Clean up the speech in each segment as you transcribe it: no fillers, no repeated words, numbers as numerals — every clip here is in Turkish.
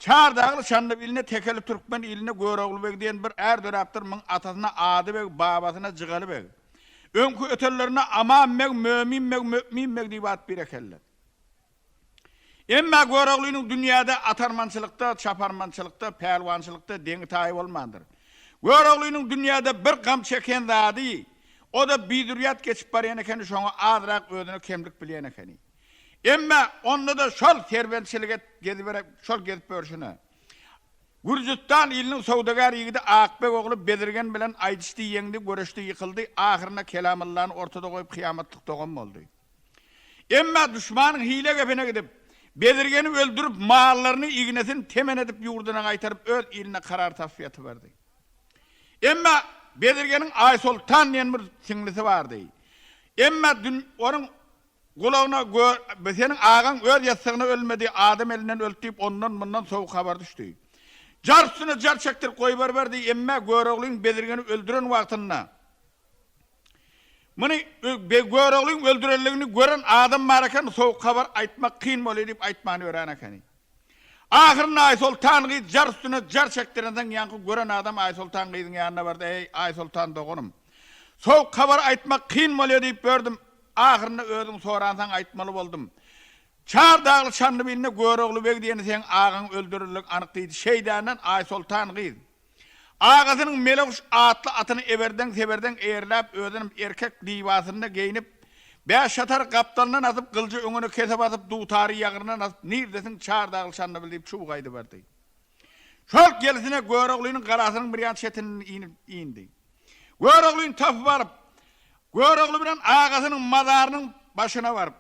Çardağlı şanlı biline tekeli Turkmen iline Gorogly beg diyen bir döraptır mın atasına adı beg babasına cıgalı beg. Önkü ötellerine aman meg mümin meg diye bat bir ekeller. Emma Gorogly'nin dünyada atarmançılıkta, çaparmançılıkta, pelvançılıkta deni tayi olmandır. Gorogly'nin dünyada bir gam çeken zadı, o da biduriyat geçip barayan ekeni şonu azrak ödünü kemlik bileyen ekeni. Emma onda da şol serventçilik şol gezip börşüne. Gürcistan ilinin saudagar yigidi Akbek oğlu Bezirgen bilen aytıştı yendi, görüştü, yıkıldı, ahirine kelamallahını ortada koyup kıyametlik doğum oldu. Emma düşmanın hile gepine gidip, Bezirgen'i öldürüp mağallarını ignesini temen edip yurduna kaytarıp öz iline karar tasfiyatı verdi. Emma Bezirgen'in Ay Sultan diyen bir singlisi vardı. Emma onun kulağına senin ağan öz yatsığına ölmedi, adam elinden öldürüp ondan bundan soğuk haber düştü. Jar üstüne jar çektir koy verdi, emme Gorogly'nin Bezirgen'i öldüren vaktinde. Bunu Gorogly'nin öldürelliğini gören adam marakan soğuk haber aytmak kıyın mol edip aytmanı öğren ekeni. Ahirine Ay Sultan gıydı jar üstüne jar çektirenden yankı gören adam Ay Sultan gıydın yanına vardı. Ey Ay Sultan doğunum. Soğuk haber aytmak kıyın mol edip gördüm. Ahirine ödüm soransan aytmalı oldum. Çardağlı şanlı biline Gorogly beg diyeni sen ağın öldürülük anıktıydı. Şeydanen Ay Sultan gıydı. Ağasının melokuş atlı atını everden severden eğerlap ödünüm erkek divasında giyinip beş şatar kaptalından atıp kılcı önünü kesip atıp dutarı yağırından atıp neredesin Çardağlı şanlı bil deyip çubukaydı verdi. Şol gelisine Gorogly'nin karasının bir yan çetinin indi. Gorogly'nin tafı varıp Gorogly bilen ağasının mazarının başına varıp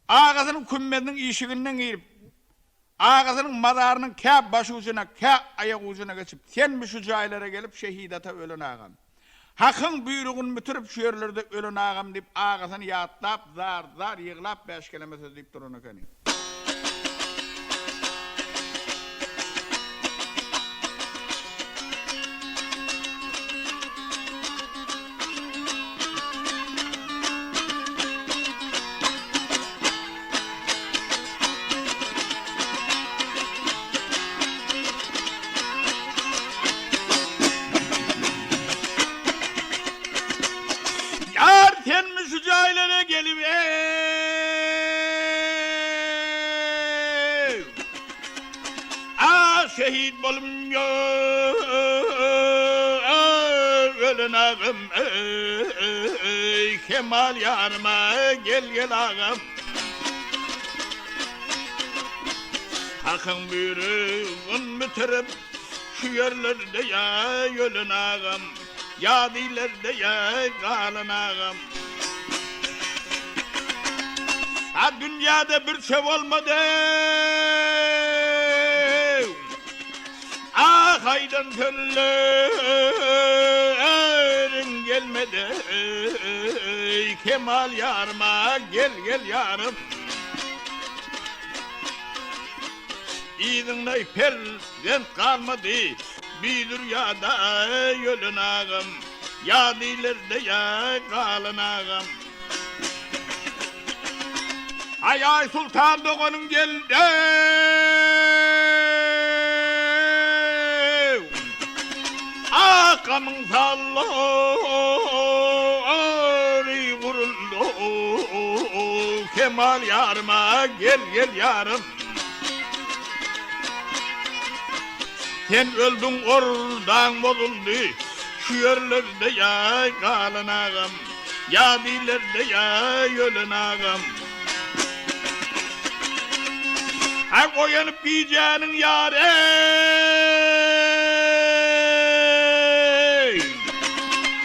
ağasının kümmedinin işiginden girip ağasının mazarının kâb başı ucuna, kâb ayak ucuna geçip sen mi şu caylara gelip şehidata ölen ağam. Hakkın buyruğunu bitirip şu yerlerde ölen ağam deyip ağasını yatlap, zar yığılap beş kelime söz deyip durun ekeni. Şehit bolum yo ölen ağam Kemal yanıma gel ağam Hakkın buyruğun bitirip şu yerlerde ya ölen ağam Yadilerde ya kalan ağam Ha dünyada bir şey olmadı Ah haydan töllerin gelmedi Kemal yarıma gel yarım İdinlay perden kalmadı bir dünyada yölün ağam Yadilerde ya kalın ağam Ay Sultan doğanın geldi Akamın salları vuruldu Kemal yarıma gel yarım Sen öldün oradan bozuldu Şu yerlerde ya kalın ağam Yadilerde ya yölün ağam Hak oyanıp giyeceğinin yâre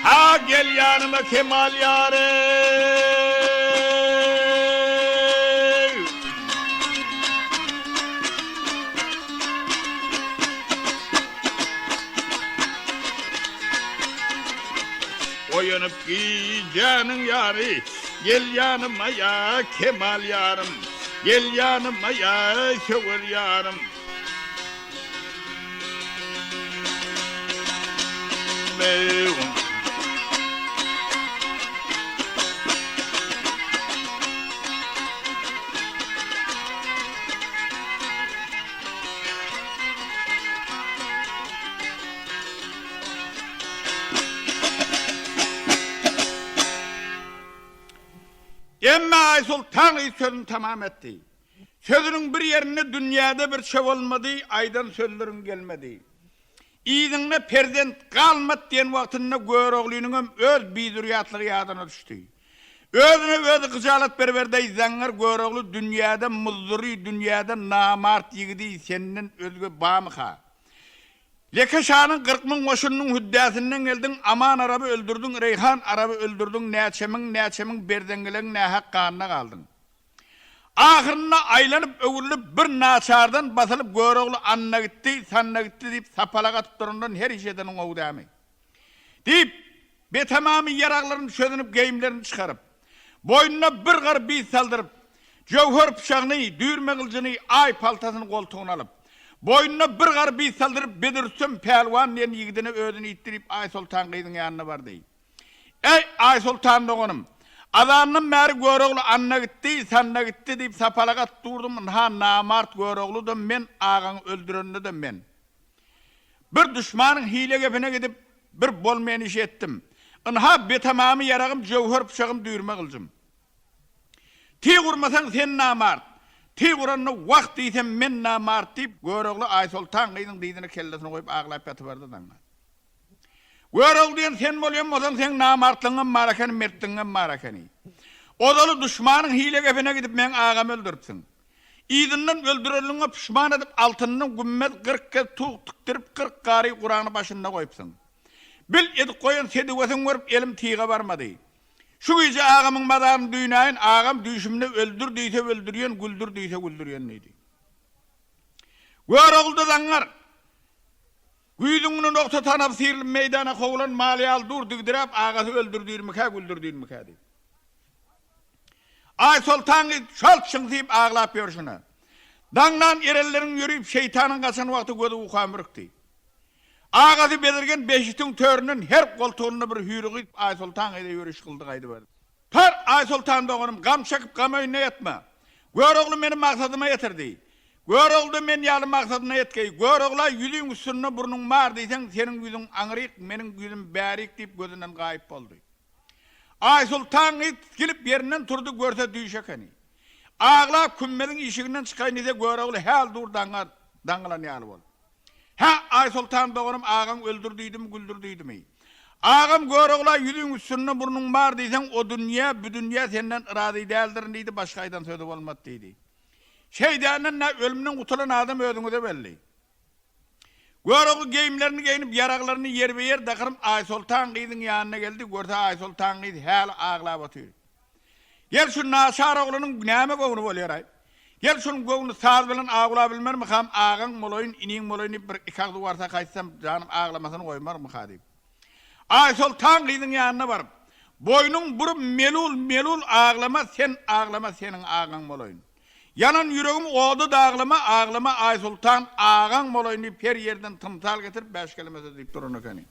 Ha gel yanıma Kemal yâre Oyanıp giyeceğinin yâri Gel yanıma ya Kemal yarım Gel yanıma ya şöver yarım Ay Sultan sözünü tamam etti. Sözünün bir yerine dünyada bir şey olmadı, aydan sözlerin gelmedi. İyidinle perzent kalmat diyen vaktinde Görogly'nün öz biduriyatlığı yadına düştü. Özüne özü kıcalat berberdeyi zangar Görogly dünyada muzduri, dünyada namart yigidi senin özgü bağmıha. Lekeşanın 40.000 koşunun hüddəsinden geldin, aman arabı öldürdün, Reyhan arabı öldürdün, neçemin berdengelen ne hakkağına kaldın. Ahırına aylanıp övürülüp bir naçardan basılıp Görogly anna gitti, sanna gitti deyip sapalak atıp durundan her iş edenin oğu demi. Deyip betamamı yaraklarını çözünüp geyimlerini çıkarıp, boynuna bir garbi saldırıp, cevher bıçağını, düğürme kılcını, ay paltasını koltuğuna alıp, boynuna bir garbi saldırıp Bedirsün pelvan diyen yigidini ödünü ittirip Ay Sultan kıydın yanına var deyip. Ey Ay Sultan doğunum, adamın meri Görogly anna gitti, sanna gitti deyip sapalagat durdum, ha namart Görogly da men, ağan öldürenli de men. Bir düşmanın hile gepine gidip bir bolmayan iş ettim. Ha betamamı yarağım, cevher bıçağım düğürme kılcım. Ti kurmasan sen namart. Ti kuranını vakt deysen men namart deyip Görogly Ay Sultan kıydın deydini kellesini koyup ağlayıp yatıverdi dana. Görogly diyen sen bolyon olsan sen namartlığın marakani, mertliğin marakani. Odalı düşmanın hile gepine gidip men ağam öldürüpsün. İyidinden öldürülüğüne pişman edip altından gümmet 40 kez tuğ tıktırıp 40 gari Kur'an'ı başında koyupsın. Bil edip koyan sedivesin görüp elim tiğe varmadı. Şu gece ağamın madarını düğünayın, ağam düşümünü öldür deyse öldürüyen, güldür deyse güldürüyen neydi? Görogly zangar. Güydüğünü nokta tanıp sihirli meydana kovulan maliyal dur digdirap ağası öldürdüğürmüke güldürdüğürmüke deyip. Ay Sultan'ı şalt şıngtıyıp ağlap yorşuna. Dağlan erellerin yürüyüp şeytanın kaçan vakti gözü ukamırıktı. Ağası Bezirgen Beşik'tin törünün her koltuğunu bir hüyrüğü Ay Sultan'ı da yürüyüş kıldı kaydı verdi. Tar Ay Sultan doğunum gam çakıp gam önüne yatma. Görogly benim maksadıma yetirdi. Görogly men yalı maksadına yetkey. Görogly yüzün üstüne burnun var deysen senin yüzün anırık, menin yüzüm bärik deyip gözünden gayip oldu. Ay Sultan gelip yerinden turdu görse düşekeni. Ağla kümmedin işiğinden çıkayın ise Görogly hel dur dangılan yalı ol. Ha Ay Sultan doğurum ağam öldürdüydüm, güldürdüydüm. Ağam Görogly yüzün üstüne burnun var deysen o dünya, bu dünya senden iradı değildir deydi, başkaydan söyledi olmadı deydi. Şeydanen ne ölümden kutulan adam ödünü de belli. Görogly geyimlerini giyinip yaraklarını yer be yer dakırım Ay Sultan kıydın yanına geldi. Görse Ay Sultan kıydı hel ağla batıyor. Gel şu naşar oğlunun neyme kovunu oluyor ay. Gel şunun kovunu saz bilen ağla bilmer mi kam ağın moloyun inin moloyun bir ikaklı varsa kaçsam canım ağlamasını koymar mı kadip. Ay Sultan kıydın yanına varıp boynun burup melul ağlama sen ağlama senin ağın moloyun. Yanan yüreğim oğdu da ağlama Ay Sultan ağan moloyunu per yerden tımsal getirip 5 kelimesi deyip durun efendim.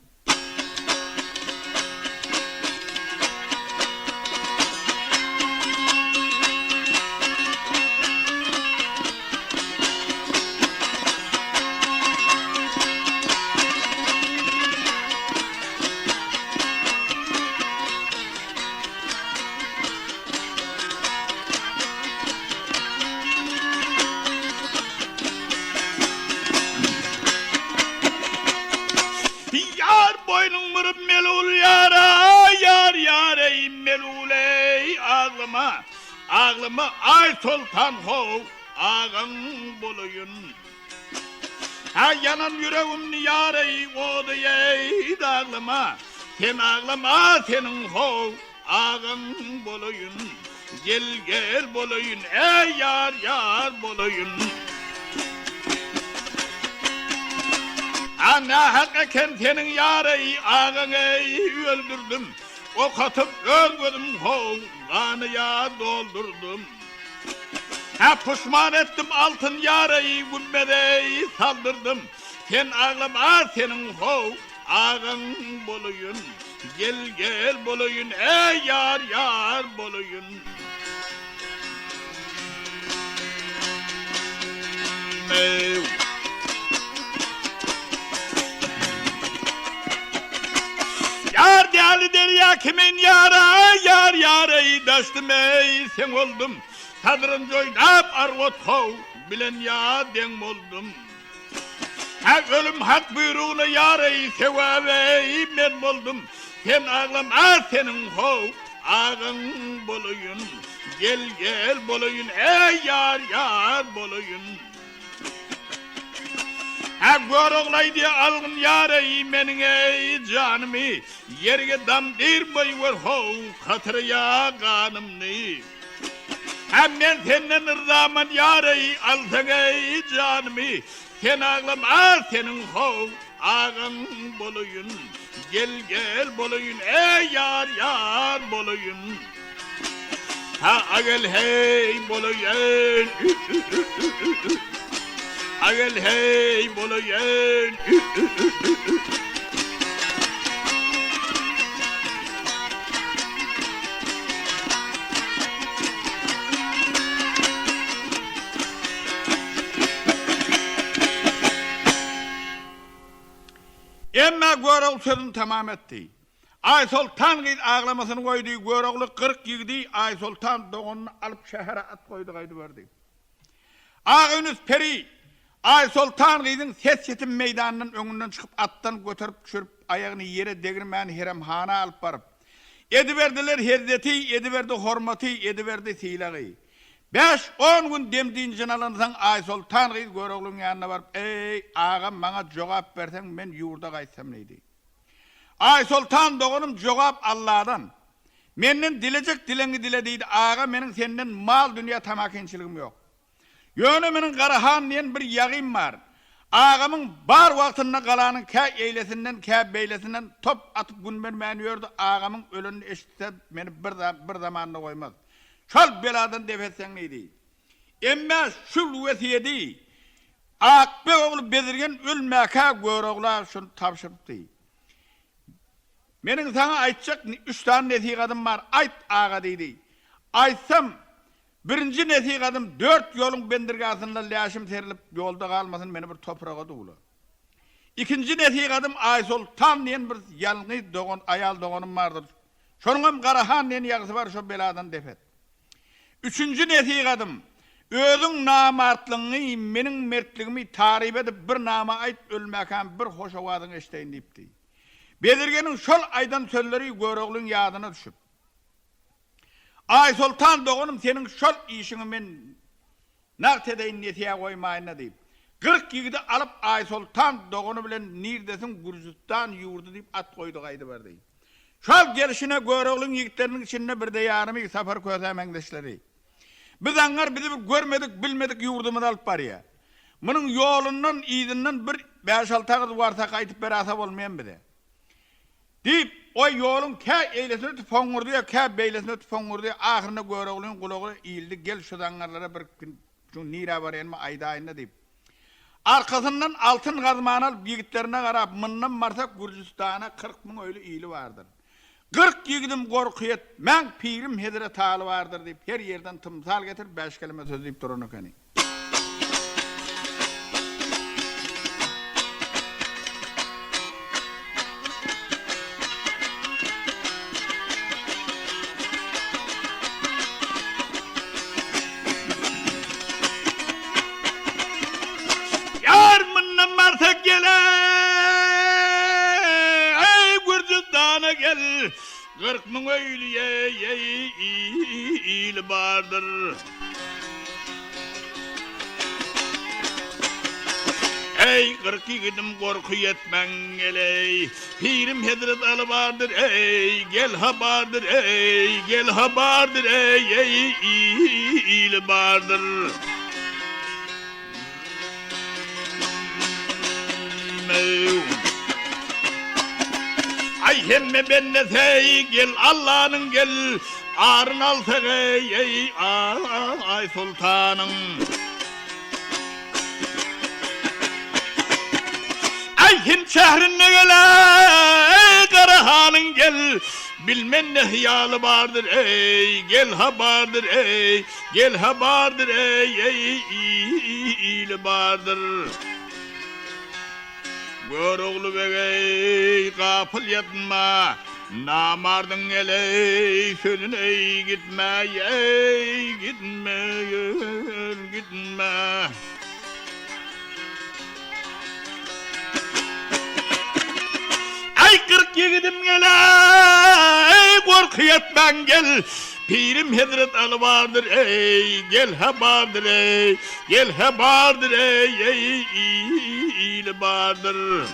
Ağlama Ay Sultan hov ağam bolayın. Ha yanan yüreğim yareyi odu yey ağlama. Sen ağlama senin hov ağam bolayın. Gel bolayın ey yar bolayın. Ana hakikaten senin yareyi ağanı öldürdüm. O katıp öldürdüm hov. Kanıya doldurdum. Ha pişman ettim altın yareyi gümmedeyi saldırdım. Sen ağlama senin hov ağın bolayın. Gel bolayın ey yar bolayın. Yar değerli ya kimin yara yar yarayı daştım ey sen oldum. Tadırın joynap argot hov bilen ya den oldum. Hak ölüm hak buyruğunu yarayı sevavey men oldum. Sen ağlama senin hov ağın bolayın. Gel gel bolayın ey yar yar bolayın. Ha Gorogly diye algın yarayı menin ey canımı. Yerge dam dirmay var hov katırıya kanımını. Ha men senden rızaman yarayı alsan ey canımı. Sen ağlama senin hov ağın bolayın. Gel gel bolayın ey yar yar bolayın. Ha agel hey bolayın. Agel hey bolayın. Emma Gorogly sözünü tamam etti. Ay Sultan git ağlamasını koydu. Gorogly 40 yigdi. Ay Sultan doğunu alıp şehre at koydu kaydı verdi. Ağınız peri. Ay Sultan gidin ses yetim meydanının önünden çıkıp attan götürüp düşürüp ayağını yere degirmeyen heremhana alıp barıp. Ediverdiler herzeti, ediverdi hormati, ediverdi silahı. 5-10 gün demdiğin alansan Ay Sultan git Gorogly'nin yanına varıp ey ağam bana cevap versen ben yurda kaysam neydi? Ay Sultan doğunum cevap Allah'dan. Menin dilecek dileni dilediydi ağa menin senden mal dünya tamakinçiliğim yok. Yönümünün Karahan diyen bir yağım var. Ağamın bar vaktinde kalanın ke eylesinden ke beylesinden top atıp gün vermeniyordu. Ağamın ölünü eşitse beni bir zamanla koymaz. Çal beladan defetsen neydi? Emme şul vesiyedi. Akbe oğlu Bezirgen ölmeka Gorogly şunu tavşırıptı. Menin sana aytacak 3 tane nesikadım var. Ayt ağa dedi. Aytsam birinci nesikadım 4 yolun bendirgasında laşım serilip yolda kalmasın beni bir toprağa doğulu. İkinci nesikadım Ay Sultan diyen bir yalnız doğun, ayal doğunum vardır. Şonun Karahan diyen yağısı var şu beladan defet. Üçüncü nesikadım özün namartlığını menin mertliğimi tarif edip bir nama ayt ölmekan bir hoş ovadın eşteyin deyipti. Bezirgenin şol aydan sözleri Gorogly'nin yadına düşüp. Ay Sultan doğunum senin şol işini men nakt edeyin nesiye koymayına deyip. 40 yigidi alıp Ay Sultan doğunu bilen nirdesin Gürcistan yurdu deyip at koydu kaydı var deyip. Şol gelişine Gorogly'nin yigitlerinin içinde bir de yarımı safar koysa mendeşleri. Biz anlar bizi görmedik bilmedik yurdumuzu alıp var ya. Bunun yolundan izinden bir 5-6 kız varsa kayıtıp berasap olmayan bir de. Deyip o yolun ke eylesini tüfongurdu ya ke beylesini tüfongurdu ya ahirinde Gorogly'nin kulağı eğildi gel şu zangarlara bir şu nira var yanıma ayda ayında deyip. Arkasından altın kazmağını alıp yigitlerine karab mınnan varsa Gürcistan'a 40 bin öyle iyili vardır. 40 yigidim korkuyet men pirim hedire talı vardır deyip her yerden tımsal getir 5 kelime söz deyip durunu kani. Gel 40 bin öylüye il vardır. Ey 40 yigidim korku yetmen geley. Pirim hedret alı vardır ey gel ha vardır ey gel ha vardır ey il vardır. Ay hemme benne sey gel Allah'ın gel arın alsa ey Ay Sultan'ın. Ay Hint şehrine gel ey Karahan'ın gel bilmen ne hiyalı vardır ey gel ha vardır ey gel ha vardır ey il vardır. Gorogly begey gafil yatma Namardın eley sözün ey gitme ey gitme gitme. Ay 40 yigidim geley korkuyat ben gel. Pirim Hazret Ali vardır ey gel ha vardır ey gel ha vardır ey il vardır.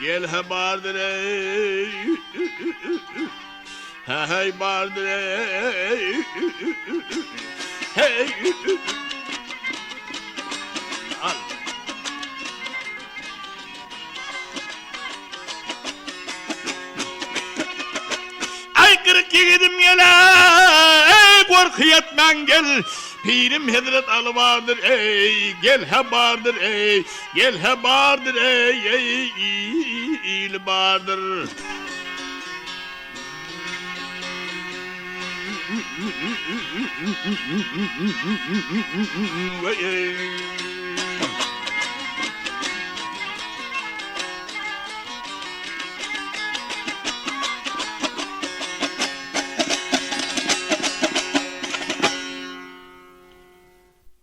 Gel ha vardır ey hey vardır ey hey al. Ay 40 yigidim gele ey korkuyat ben gel. Pirim Hazret Ali vardır ey gel ha vardır ey gel ha vardır ey il vardır.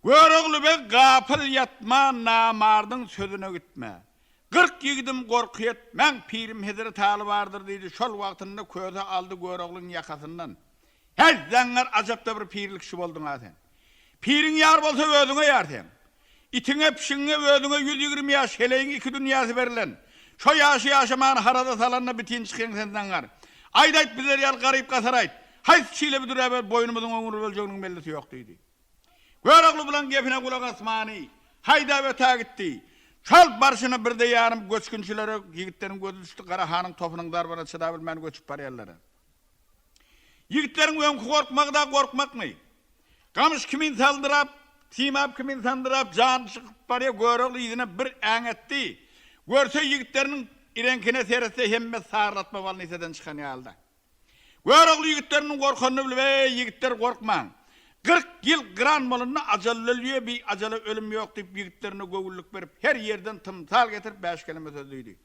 Görogly be gapyl yatma namardın sözüne gitme. 40 yigidim korkuyat men pirim Hazret Ali vardır deydi. Şol wagtynda köze aldı Göroglyň yakasından. Her zangar ajapda bir pirlik şu boldun aten. Pirin yar bolsa özüňe ýarten. İtiňe pişiňe özüňe 120 ýaş heleýin iki dünýasy berilen. Şo ýaşy ýaşaman harada salanna bitin çykan sen zangar. Aýdayt bizler ýal garyp gasaryt. Haýsy çile bir duraber boynumyzyň öňürü böljeginiň bellisi ýok diýdi. Görogly bilen gepine kulak asmany. Haýda we ta gitdi. Şol barşyny birde ýarym göçkünçilere yigitleriň gözü düşdi. Gara hanyň topunyň darbana çyda bilmän göçüp barýarlar. Yigitleriň öňkü korkmakda korkmakmy? Gamış kimin saldyrap, timap kimin sandyrap, jan çykyp barýar Görogly ýüzüne bir äň etdi. Görse yigitleriň irenkine seretse hemme sarlatma walyny seden çykan ýalda. Görogly yigitleriň korkanyny bilip, yigitler korkmaň. 40 yıl gran bolunna ajallylyýa bir ajala ölüm ýok diýip yigitlerine göwüllük berip her yerden tymsal getirip 5 kelime söz diýdi.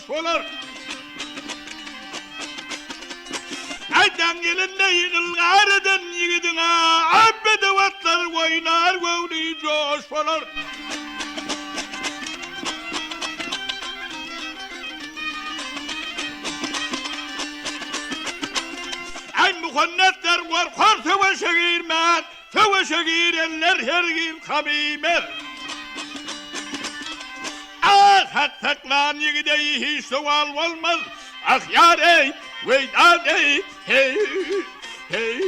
Solar aydan gelende yığılgardan yigidine abbede vatlar oynar vavdi coşmalar. Ay muhannetler korkar savaşa girmez, savaşa girenler her yıl kabimer. Ah haktaklan yigideyi hiç sual olmaz. Ah yar ey, veydan ey, hey, hey.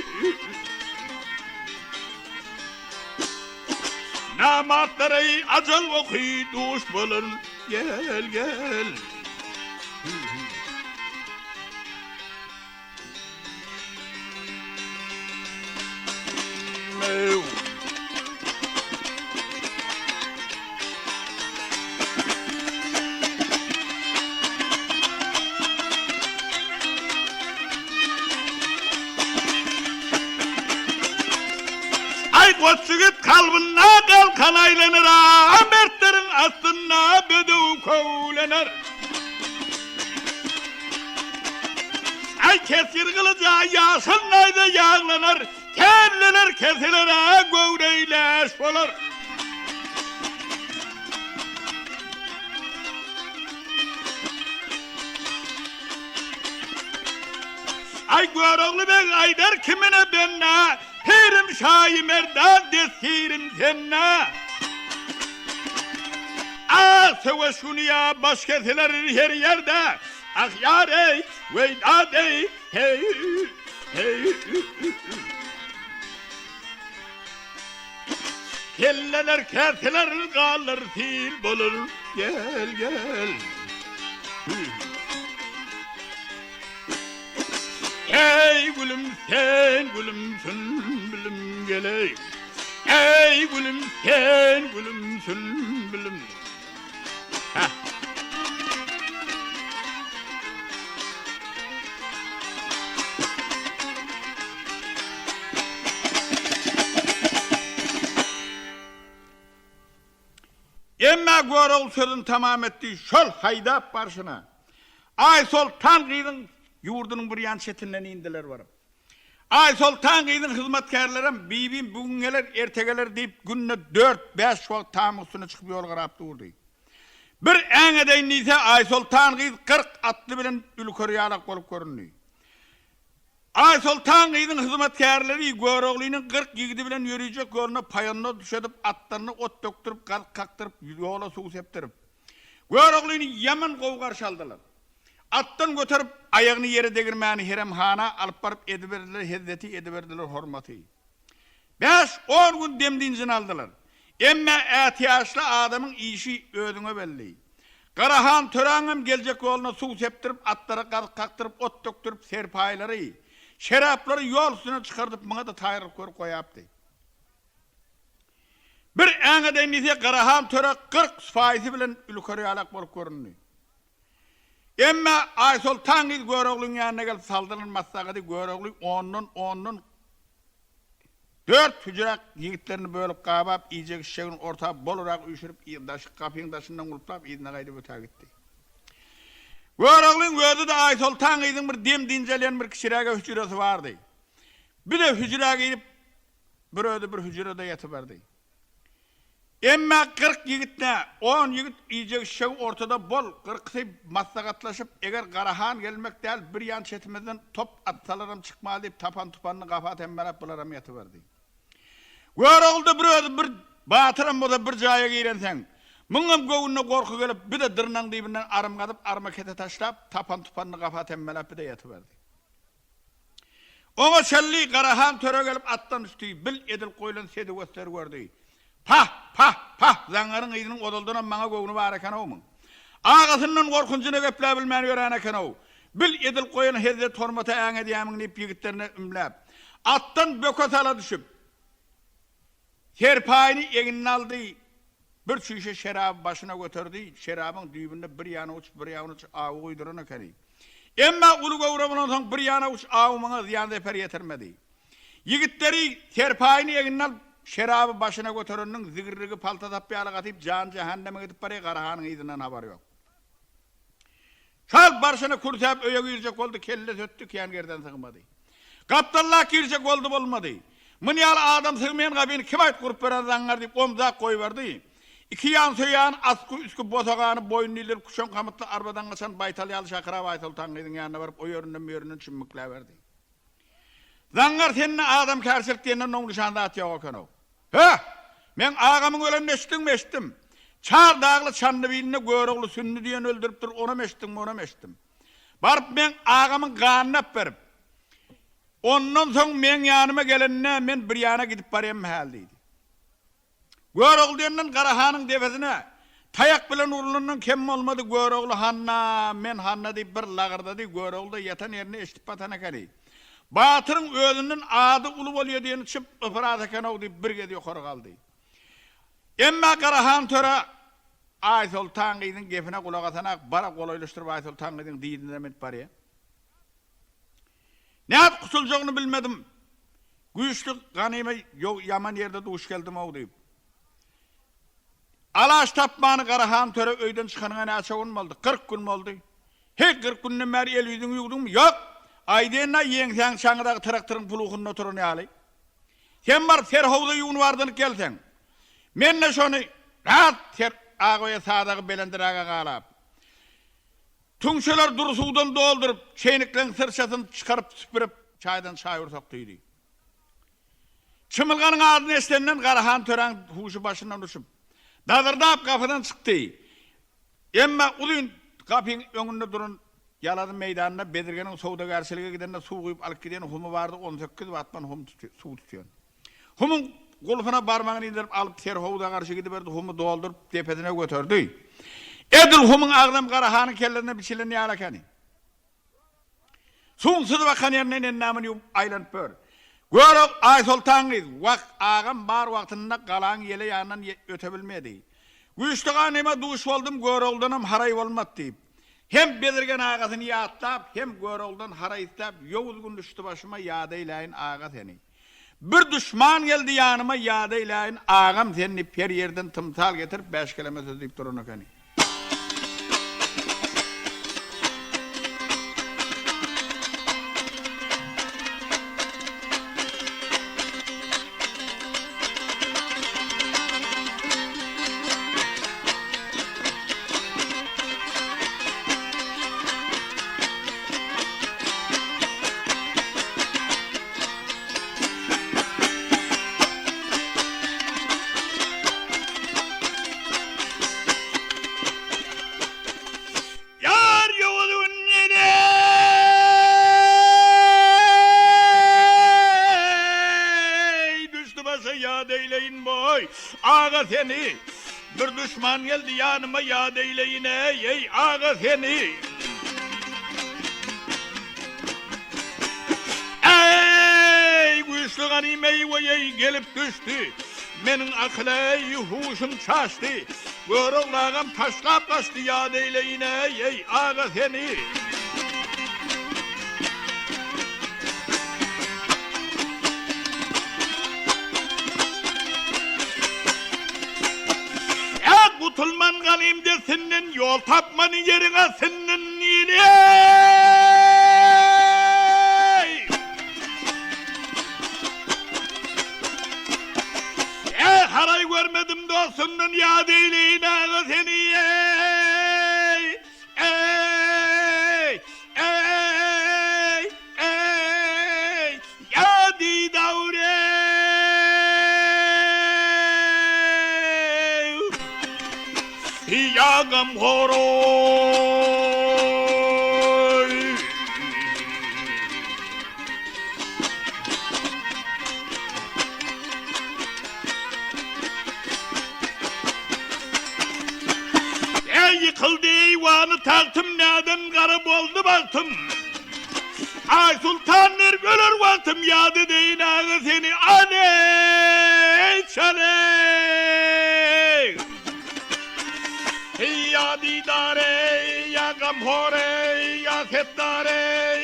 Namatları acıl okuy duş bulun, gel gel. Ay koçsigit kalbına kalkan aylanır, Ahmetlerin astına bödüğü kovlanır. Ay kesir kılıca yasın ayda yağlanır, Kelliler kesilere gövreyleş olur. Ay Gorogly ben aydar kimine benna, Pirim şahi merdan desirim senna. Ah seveşunu ya baş kesiler her yerde, Ah yar ey, veydad ey, hey, hey. Kelleler kesiler kalır fil bulur, Gel gel. Ey gülüm sen gülümsün bilim geley. Ey gülüm sen gülümsün bilim. Hah. Emma Gorogly sözün tamam ettiği şol haydap barşına. Ay Sultan Gıydın yurdunun bir yan çetinden indiler varım. Ay Sultan Gıydın hizmetkarlarım bibim bugün gelir ertegeler deyip gününe 4-5 vakit tam üstüne çıkıp yol qaraptı vurdu. Bir en edeyin ise Ay Sultan Gıydın 40 atlı bilen ülkörüyalak olup görünüyor. Ay Sultan Gıydın hizmetkarları Gorogly'nin 40 yigidi bilen yürüyecek yoluna payanına düşedip atlarını ot döktürüp kaktırıp yola su septirip. Gorogly'ni yaman kovgar çaldılar. Attan götürüp ayağını yere degirmeni heremhana alıp barıp ediverdiler, heddeti ediverdiler hormatı. 5-10 gün demdincin aldılar. Emme ihtiyaçlı adamın işi ödüne belli. Karahan töreğim gelecek yoluna su septirip atlara kaktırıp ot döktürüp serpayları, şerapları yol üstüne çıkartıp bana da tayırıp koyup koyaptı. Bir enge ise Karahan töre 40 faizi bilen ülkörü alak bolup görünüyor. Emma Ay Sultan Gıydın Gorogly'nin yanına gelip saldırılmazsa Gorogly onun 4 hücrak yigitlerini bölüp kabap iyice işçeğin orta bolarak üşürüp kapının taşından kulplap idine kaydı öte gitti. Gorogly'nin gözü de Ay Sultan Gıydın bir dem dinceleyen bir kişirage hücresi vardı. Bir de hücrage gidip bir öde bir hücrede yatıverdi. Emma 40 yigitne 10 yigit iyice işçeğin ortada bol 40'ı maslakatlaşıp eğer Karahan gelmek değil bir yan çetimizden top atsalarım çıkmalı deyip tapan tupanını kafa temberap bularam yatıverdi. Gorogly'da bir öde bir batırım o da bir caya girensen. Mıngım göğününe korku gelip bir de dırnan dibinden arım katıp arma kete taşlap tapan tupanını kafa temberap bir de yatıverdi. Ona şelli Karahan töre gelip attan üstüyü bil edil koyulan sedi göster gördü. Pah, zangarın iyinin odulduğundan bana göğünü var eken o mu? Ağasının korkuncunu göple bilmeni gören eken o. Bil edil koyun hezde tormata en ediyemin deyip yigitlerine ümlep. Attan bökotala düşüp. Serpayını eğinin aldı. Bir şişe şerabı başına götürdü. Şerabın düğünde bir yana uç ağı uydurun ekeni. Emma ulu gavramından sonra bir yana uç ağı bana ziyanda eper yetirmedi. Yigitleri serpayını eğinin alıp şerabı başına götürünün zigirrigi palta tapyalı atıp can cehenneme gidip paraya Karahan'ın izinden haberi yok. Şal başına kurtayıp öye girecek oldu kelle söttük yan gerden sığmadı. Kaptallah girecek oldu olmadı. Mınyal adam sığmayan kabini kim ait kurup veren zangar deyip omzak koyuverdi. İki yan söyleyen askı üskü bosağanı boyun ilir kuşon kamıtlı arbadan kaçan baytalyalı şakıra Ay Sultan Gıydın yanına varıp o yöründen çümmükle verdi. Zangar senin adam karşılık diyenler nongluşanda atıyor okan o. Men ağamın ölen meştim. Çar dağlı çanlı biline Gorogly sünni diyen öldürüp dur ona meştim. Barıp men ağamın kanına verip. Ondan sonra men yanıma gelenine men bir yana gidip barayım haldeydi. Gorogly diyenler Karahan'ın defesine tayak bilen urulunun kem olmadı Gorogly hanna men hanna deyip bir lağırda deyip Gorogly'da yatan yerine eşitip batana kari. Batırın özünün adı ulu oluyor diyeni çıp ıfırat eken o deyip bir gediyor koru kaldı. Emma Karahan töre Ay Sultan Gıydın gefine kulak atanak bara kolaylaştırıp Ay Sultan Gıydın diydinden et paraya. Ne yap kusulacağını bilmedim. Güýçlük ganymy ýaman ýerde duş geldim o diýip. Alaş tapmany Garahan töre öýden çykanyna näçe gün boldy? 40 gün boldy. He 40 günden bäri el ýüzüň ýugdum? Ýok. Aýdyna ýeňsen şaňydaky traktoryň pulugyny oturan ýaly. Sen bar serhowda ýuwun bardyny gelseň. Menne şonu rahat ter agoya sadagy belendiraga galap. Tüňçeler dursuwdan doldurup, çeýnikleň sırçasyny çykaryp süpürip, çaýdan çaý ursakdydy. Çymylganyň adyny eslenden Garahan töreň huşy başyndan uçup, dadırdap kapydan çykdy. Emma ulun kapyň öňünde duran Yaladı meýdanyna Bezirgeniň sowdagarçylyga gidende suw guýup alyp giden humy bardy 18 watman hum suw tutýan. Humyň gulfuna barmagyny indirip alyp serhowda garşy gidip berdi, humy doldurup tepesine götürdi. Edil humyň agdam Garahanyň kellerine biçilen ýalakany. Suňsyz bakan ýerine näme aýlanyp ber. Görog ay sultany wagt agam bar wagtynda galan ýele ýandan öte bilmedi. Güýçlüganyma duş boldum, Göroglynym haray bolmady diýip. Hem Bezirgen agasyny ýatlap, hem Göroglydan haraýtlap, ýowuz gün düşdi başyma ýada eýläýin aga seni. Bir düşman geldi ýanyma ýada eýläýin agam seni per ýerden tymsal getirip 5 kilometr diýip duran ekeni. Aga seni, bir düşman geldi yanıma yad eyleyin ey aga seni. Ey güçlü ganim ey gelip düştü. Menin aklay huşum çaştı. Göroglyğam taşlap kaçtı yad eyleyin ey aga seni. Tutulman galim de senin yol tapmanı yerine senin yine. Haray görmedim dostunun ya değilin ağı seni. Ya di davre. Yagam horoy. Yıkıldı eyvanı taktım, nadan garip oldu baktım. Ay sultanlar ölür baktım, yadı deyin ağı seni ane çane. Ya didare, ya gamhore, ya settare.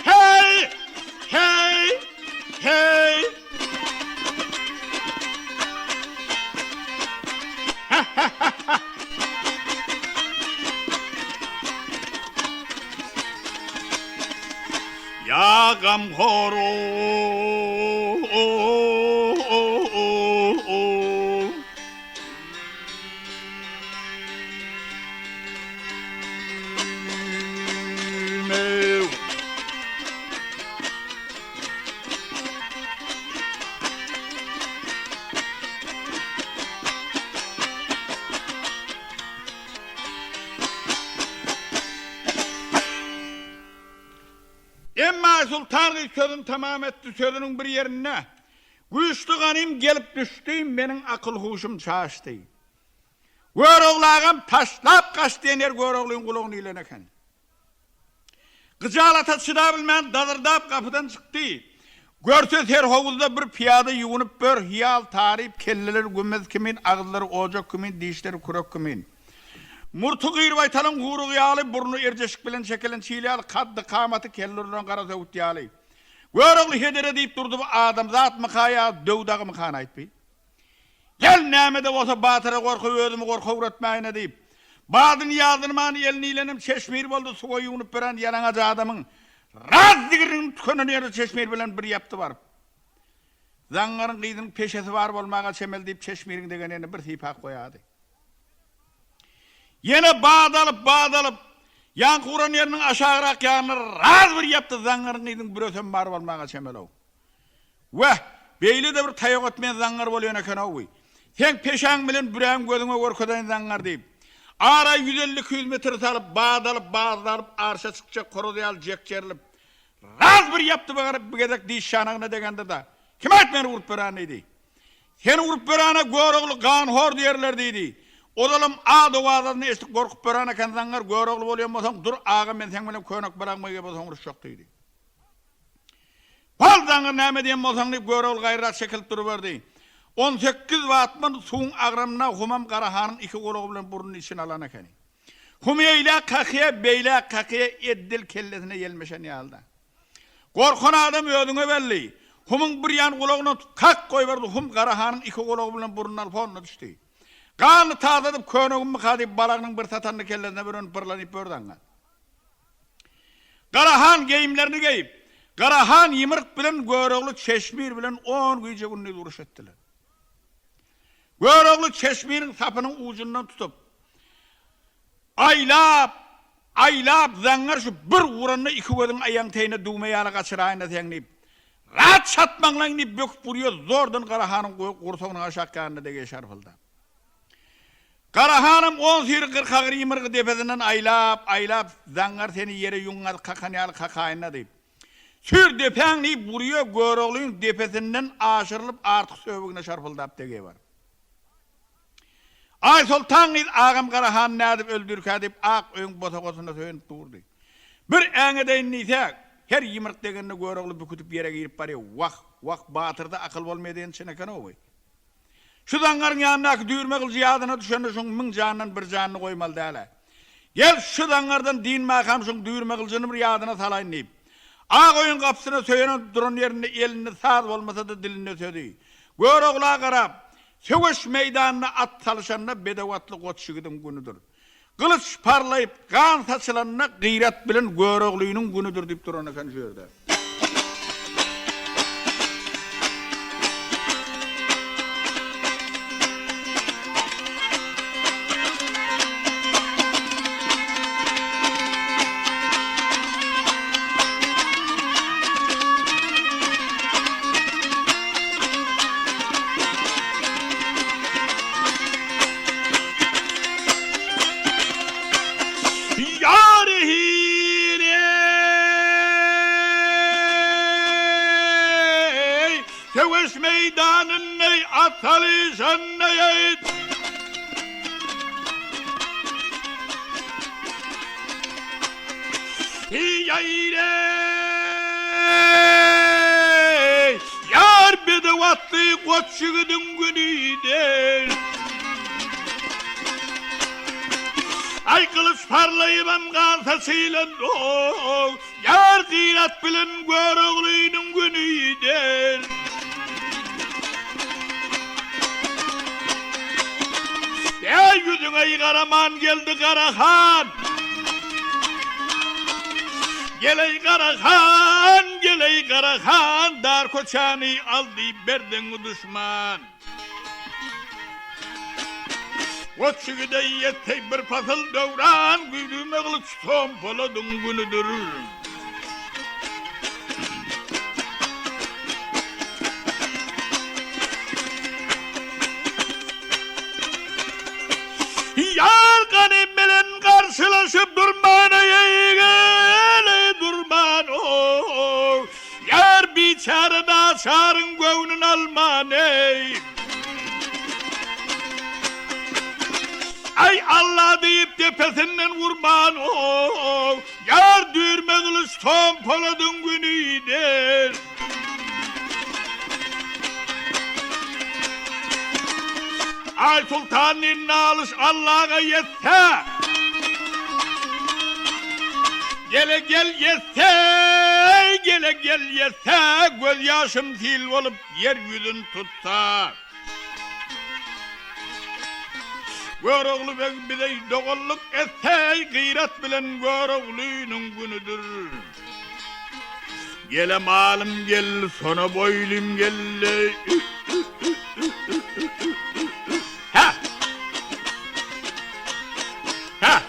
Hey, hey, hey. Ya gamhoro. Sultan sözün tamam etti sözünün bir yerine. Güçlü ganim gelip düştü, menin akıl huşum çaştı. Göroglyğam taşlap kaçtı yer Göroglyň gulugyny ileneken. Gyjalata çıda bilmän dadırdap kapıdan çıktı. Görse serhowuzda bir piyada ýuwunyp bir hiyal taryp kelleler gömez kimin, agzlary ocak kimin, dişleri kurok kimin. Murtu gıyrbaytalın huruğu yağlı, burnu erceşik bilen çekilen çiğliyalı, kaddı kamatı kellurdan kara sevut yağlı. Görogly hedere deyip durdu bu adam, zat mıkaya, dövdağı mıkana aytpey. Gel nämede bolsa batyra gorku, özümü gorku uğratmayına deyip. Badın yağdırmanı elini ilenim, çeşmir boldu, suğa yunup beren yalanaca adamın. Raz digirin tükönün yeri çeşmir bilen bir yaptı var. Zangarın kıydının peşesi var bolmağa çemel deyip çeşmirin degeneni bir tipak koyadı. Yine bağdalıp, yan kuran yerinin aşağırak yağını raz bir yaptı, zangarın kıydının bir ötem var bolmağa çemel o. Veh, beyli de bir tayak etmeyen zangar boluyor eken o. Sen peşan bilen büreğin gözüne korkudan zangar deyip. Ara 150-200 metre salıp, bağdalıp, arşa çıkacak, korodayal, cekçerilip. Raz bir yaptı bakarıp, bir gedek diş şanağına degende da. Kim ait beni vurup bören deydi? Seni vurup börene Gorogly kan hor diyerler deydi. Odalım adı vazadını estik korkup börene kendinler Gorogly oluyor musun? Dur ağam ben sen benim köynek bırakmayı yapasın vuruş yok deydi. Bal zangar näme diyen bolsaň deyip Gorogly gayrat çekilip duruverdi. 18 waatman suň agramına humam Karahan'ın iki kolu bilen burnun için alan ekeni. Humeyla kakiye beyla kakiye eddil kellesine gelmeşen yalda. Korkun adam ödüňe belli. Humun bir yan kulağına kak koyverdi. Hum Karahan'ın iki kolu bilen burnun alıp onunla düştü. Kanı tazadıp könüğüm mıkadip balağının bir tatanlı kellesine bir ön pırlanıp bördangan. Karahan geyimlerini geyip Karahan yımırk bilen Gorogly çeşmir bilen 10 güýje günni duruş etdiler. Gorogly çeşmirin sapının ucundan tutup aylap zangar şu bir uranna iki gözün ayağın teyine düğmeyalı kaçırayına teňnip rat çatmaňlan deyip böküp burıyor zordan Karahan'ın kursoğunun aşağı de geçarpıldı. Karahan'ım 10 sir 40 ağır yımırgı depesinden aylap zangar seni yere yungat kakanyalı kakayına deyip sür depen deyip vuruyor Gorogly'nin depesinden aşırılıp artık söbüğüne çarpıldap dege var. Ay Sultan git ağam Karahan nadip öldürük adip ak öň botagosuna söýünüp durdy. Bir äňe deýin nise her yımırk degenini Gorogly bükütüp yere girip barıyor. Wak batyrda akıl bolmaýan çeneken o. Şu zangarın ýanyna düýürme kılçy ýadyna düşende şoň 1000 janyny bir janyny goýmaly däle. Gel şu zangardan din makam şoň düýürme kılçyny bir ýadyna salaýyn diýip. Ak öýün kapsyna söýenen duran ýerinde elini saz bolmasa da dilini söýdi. Gorogly garap Söwüş meydanına at salışanına bedewatlyk otşygydyň günüdür. Kılıç parlayıp kan saçılanına gıyrat bilen Gorogly'nyň günüdür diýip duran eken şu ýerde. Söwüş meydanynda at salışanna yar bedewatly otşygydyň günüdir. Ay kılıç parlayıp kan saçylan yar gıyrat bilen Gorogly'nyň günüdir. Ey yüzüne karaman geldi Karahan. Geley Karahan, dar koçanı aldı berdin düşman. Otçuğuda yettey bir pasıl dövran, güydüğüme kılıç tompoladın günüdür. Yar kanim bilen karşılaşıp durman durman o. Yar biçare da çarın göğünün alman Ay Allah deyip tepesinden vurman o. Yar düğürme kılıç tompoladın günüdir. Ay Sultan'ın nalış Allah'a yetse Gele gel yetse, gele gel yetse, göz yaşım sil olup yeryüzün tutsa. Gorogly bek bize dogolluk etse, gıyrat bilen Gorogly'nün günüdür. Gele malım gel, sona boylum gel. Ha! Ha!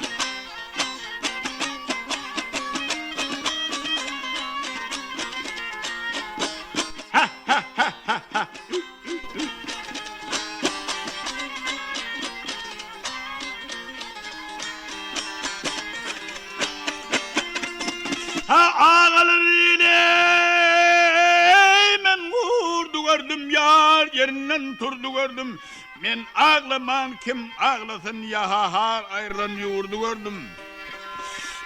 Ha ağalarıyla men vurdu gördüm yar yerinden turdu gördüm. Men ağlaman kim ağlasın ya har ayrılan yurdu gördüm.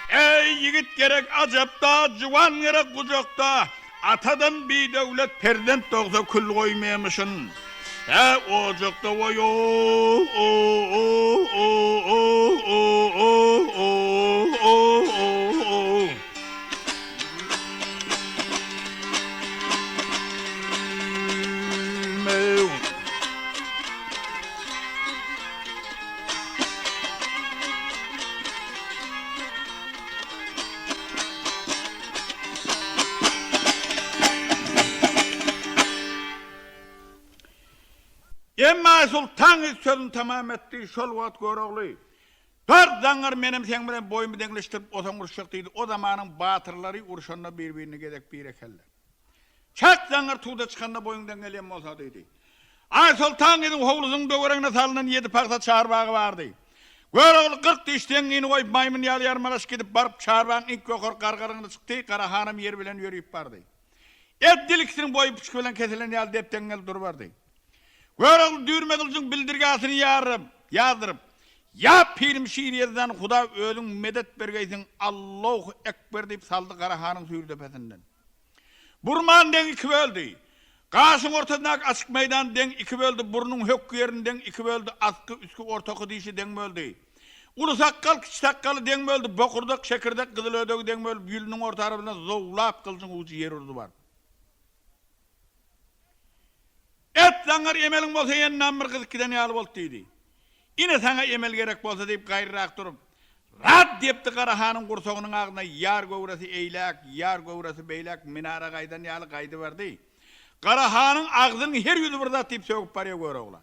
Ey yigit gerek acapta, juvan gerek kucakta. Atadan bir devlet perdent doğsa kül koymayamışın. He ocakta oy o o o o o o o. Emma sultan sözünü tamam etti, şol vat Gorogly. Dört zangar menem sen bilen boyumu dengleştirip otan uruşacak deydi. O zamanın batırları uruşanla birbirini gedek bir ekeller. Çak zangar tuğda çıkanla boyun dengeleyen olsa deydi. Ay sultan edin hovluzun dögörüne salınan 7 paksa çarbağı vardı. Gorogly 40 dişten yeni koyup maymun yalı yarmalaş gidip barıp çarbağın ilk yokor kargarını çıktı. Kara hanım yer bilen yürüyüp vardı. Et dilikisinin boyu püçük bilen kesilen yalı depten gel dur vardı. Gorogly dürme kılıcın bildirgasını yazdırıp ya pirim şiiriyeden Huda ölün medet bergeysin Allahu Ekber deyip saldı Karahan'ın suyur tepesinden. Burman den 2 böldü. Kaşın ortasından açık meydan den 2 böldü. Burnun hökkü yerinden 2 böldü. Askı üskü ortakı dişi den böldü. Ulu sakkal kiç sakkalı den böldü. Bokurduk şekirdek kızıl ödögü den böldü. Gülünün orta arasından zovlap kılıcın ucu yer urdu var. Et zangar emelin bolsa yeniden bir kızık giden yalı bolt deydi. Yine sana emel gerek bolsa deyip gayrırak durup Rad deyipti Karahan'ın kursoğunun ağzına yar gövresi eylak, yar gövresi beylak minara gaydan yalı gaydı vardı. Karahan'ın ağzının her yüzü burada deyip söküp paraya Gorogly.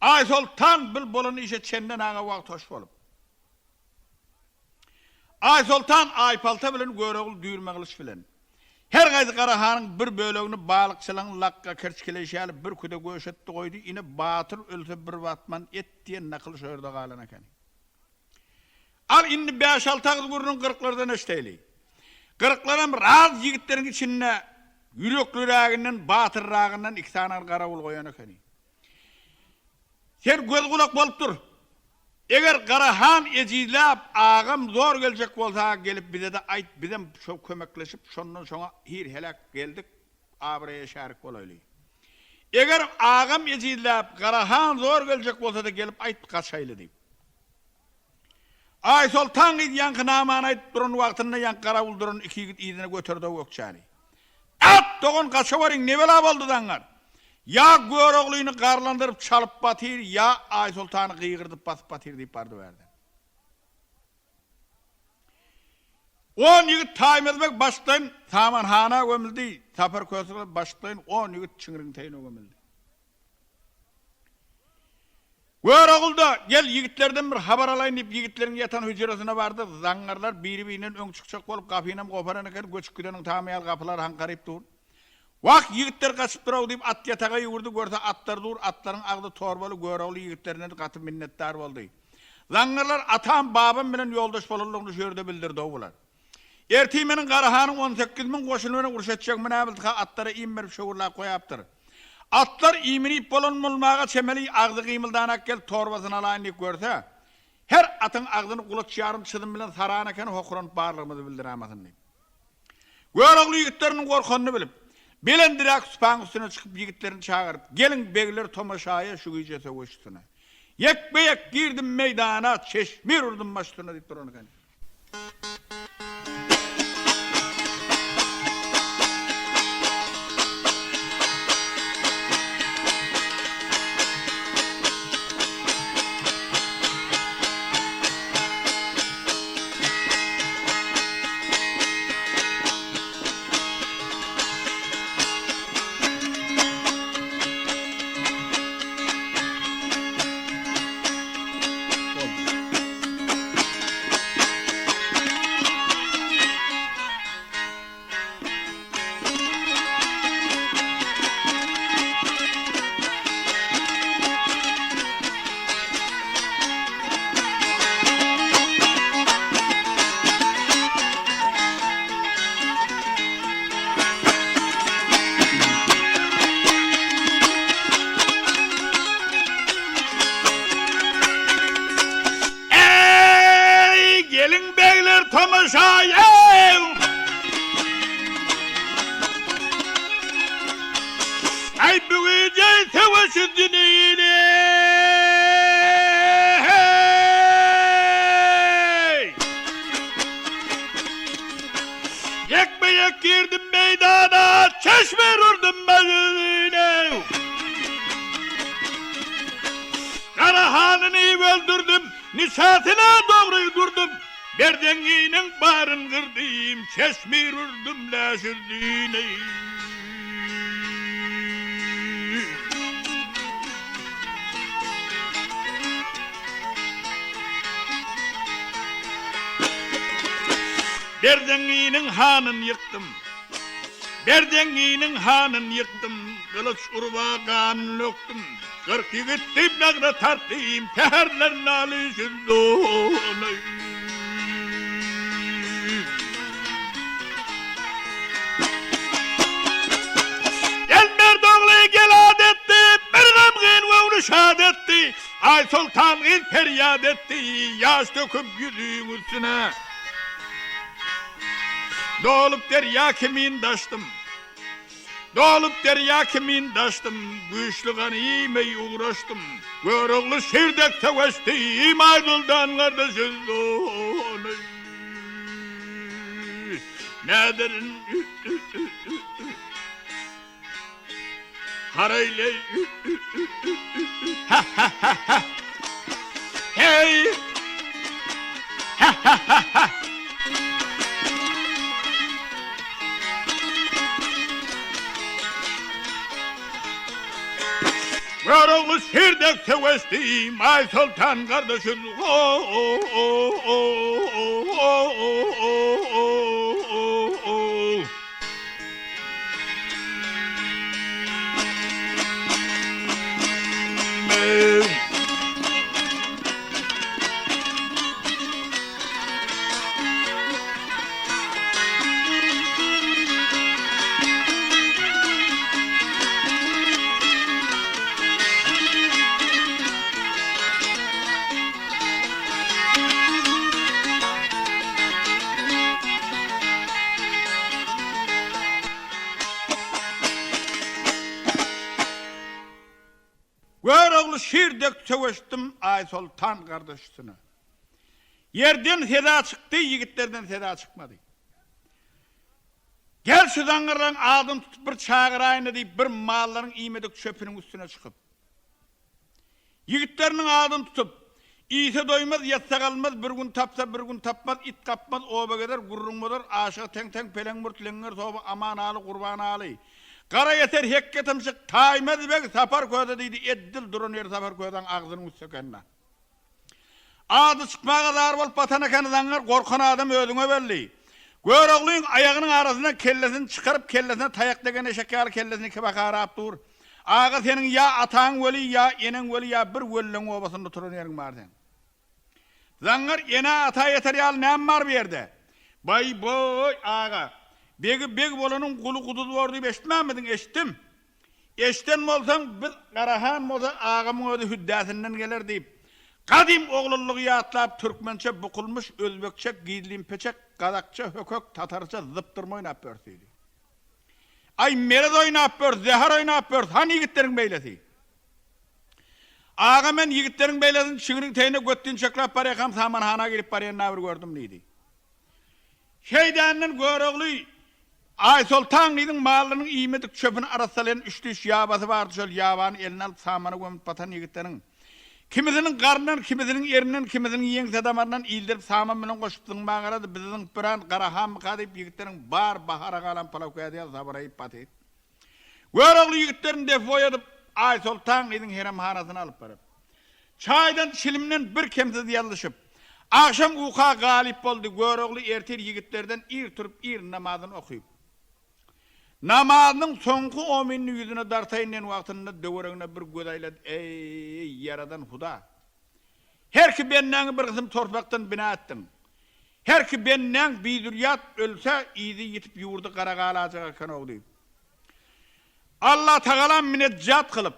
Ay sultan bil bolunu işe çenden ağa vakt hoş bolup. Ay sultan ay palta bilen Gorogly düğürme kılıç bilen. Her gaydı Karahan'ın bir bölüğünü balıkçılığın lakka kerçkileşi bir kuda göğüşetti koydu. Yine batır ölse bir vatman et diye nakıl şöyle kalana kani. Al indi 5-6 gurunun kırıklardan eşteyli. Kırıklarım raz yigitlerin içine yürekli rağından, batır rağından 2 tane karavul koyana kani. Sen göz kulak bolup dur. Eğer Karahan ecilap ağam zor gelecek olsa gelip bize de ait bizden çok kömekleşip şondan sonra hir helak geldik abraya şarik olaylı. Eğer ağam ecilap Karahan zor gelecek olsa da gelip ait kaçaylı deyip. Ay sultan yankı naman ait durun vaktinde yank karavul durun 2 yigit idine götürdü okçani. At doğun kaça varın ne bela oldu dangar. Ya Gorogly'ni karlandırıp çalıp batır ya Ay Sultan'ı kıygırdıp basıp batır deyip bardı verdi. 10 yigit taym etmek başlayın Saman Han'a gömüldü. Safar kösüyle başlayın 10 yigit çıngırın teyine gömüldü. Gorogly'da gel yigitlerden bir haber alayın deyip yigitlerin yatan hücresine vardı. Zangarlar biri-birinin ön çıkacak olup kapıyla koparan eker göçük gidenin tamayal kapılar hankarayıp dur. Vak yigitler kaçıp durav deyip at yatağa yurdu görse atlar dur, atların ağdı torbalı Gorogly yigitlerine katı minnettar oldu. Zangarlar atam babam bilen yoldaş bolurluğunu şöyle bildirdi oğular. Ertimenin Karahan'ın 18.000 koşulunu uruşatacak münabiltika atlara iğmirip şoğurlar koyaptır. Atlar iğmirip bolunmulmağa çemeli ağzı kıymıldan akkel torbasını alayın deyip görse, her atın ağzını kuluç yarım çıdım bilen sarağınken hokuran bağırlığımızı bildiremezsin deyip. Gorogly yigitlerinin korkanını bilip, Belendirak süpağın üstüne çıkıp yigitlerini çağırıp, gelin beyler tomaşaya şu gücese koşusuna. Yek beyek girdim meydana, çeşmir urdum başlarına deyip durun. gelin beyler tamaşaya. Ay bu gece savaşı dinleyle. Yekmeyek girdim meydana, çeşme vurdum bezirgene. Karahanını öldürdüm, nisatına doğru durdum. Berdengi'nin barın kırdım, çeşme vurdum lasırdine. Berdengi'nin hanını yıktım. Berdengi'nin hanını yıktım. Kılıç urba kanını löktüm. 40 gittim nagra tarttım. Teherlerin alışın dolay. Gel Merdogly gel adetti. Bir gamgin ve şad etti. Ay Sultan il feryat etti. Yaş döküp yüzüğün üstüne. Dolup derya kimin daştım. Dolup derya kimin daştım. Güçlü ganimey uğraştım. Görogly şirdek teveştim. Aydıldan kardeşiz dolay. Nederin Harayle ha ha ha ha. Hey ha ha ha ha. Görogly şirdek teveştim. Ay Sultan kardeşim. Görogly şirdek teveştim Ay Sultan kardeşine. Yerden seda çıktı, yigitlerden seda çıkmadı. Gel şu zangırdan adın tutup bir çağırayını deyip bir malların imedik çöpünün üstüne çıkıp. Yigitlerinin adın tutup, iyisi doymaz, yatsa kalmaz, bir gün tapsa, bir gün tapmaz, it kapmaz, oba kadar, gurrun budur, aşığı ten ten, pelen murtlenler, soba, aman alı, kurban alı. Kara yeter hekke tımşık taymaz bek sapar koyda deydi eddil durun yer sapar koydan ağzının üstökenine. Adı çıkma kadar bol patana kanıdanlar korkan adam ödüne belli. Görogly'nin ayağının arasından kellesini çıkarıp kellesine tayak degen eşekkar kellesini ki bakara dur. Ağa senin ya atağın veli ya enen veli ya bir velinin obasında turun yerin var sen. Zangar ena ata yeter yal nem var bir yerde. Bay boy ağa. Beg bolanın kulu kududu var deyip eşitmemedin, eşittim. Eşitten olsan biz Karahan olsa ağamın ödü hüddəsinden gelir deyip. Kadim oğlulluğu yatlap Türkmençe bukulmuş, Özbekçe giydilim peçek, Kazakça, hökök, Tatarça zıptırma oynap börsüydü. Ay merez oynap börs, zehar oynap börs, hani yigitlerin beylesi? Ağa men yigitlerin beylesin çığırın teyine göttüğün çeklap parayakam saman hana girip parayanına bir gördüm neydi. Şeydenin Görogly Ay Sultan neyden malının imedik çöpünü arasalayan üçlüş yabası vardı şöyle yabanı eline alıp samanı gömüp batan yigitlerin. Kimisinin karnından, kimisinin erinden, kimisinin yiyen sedamarından ildirip saman bilen koşuptun bağıradı. Bizinin pıran Karahan mı kadayıp yigitlerin bar bahara kalan palavkaya diye sabarayıp batıyıp. Görogly yigitlerin defo edip Ay Sultan neyden heremhanasını alıp barıp. Çaydan çilimden bir kemsiz yalışıp. Akşam uka galip oldu. Görogly ertir yigitlerden ir turup ir namazını okuyup. Namazının sonku 10 minni yüzüne dartayınen vaktinde döverine bir gödayladı. Ey yaradan Huda. Her ki benden bir kısım torpaktan bina ettim. Her ki benden bir zürriyat ölse izi yitip yurdu karagala açıkan oldu. Allah Teala mineccat kılıp.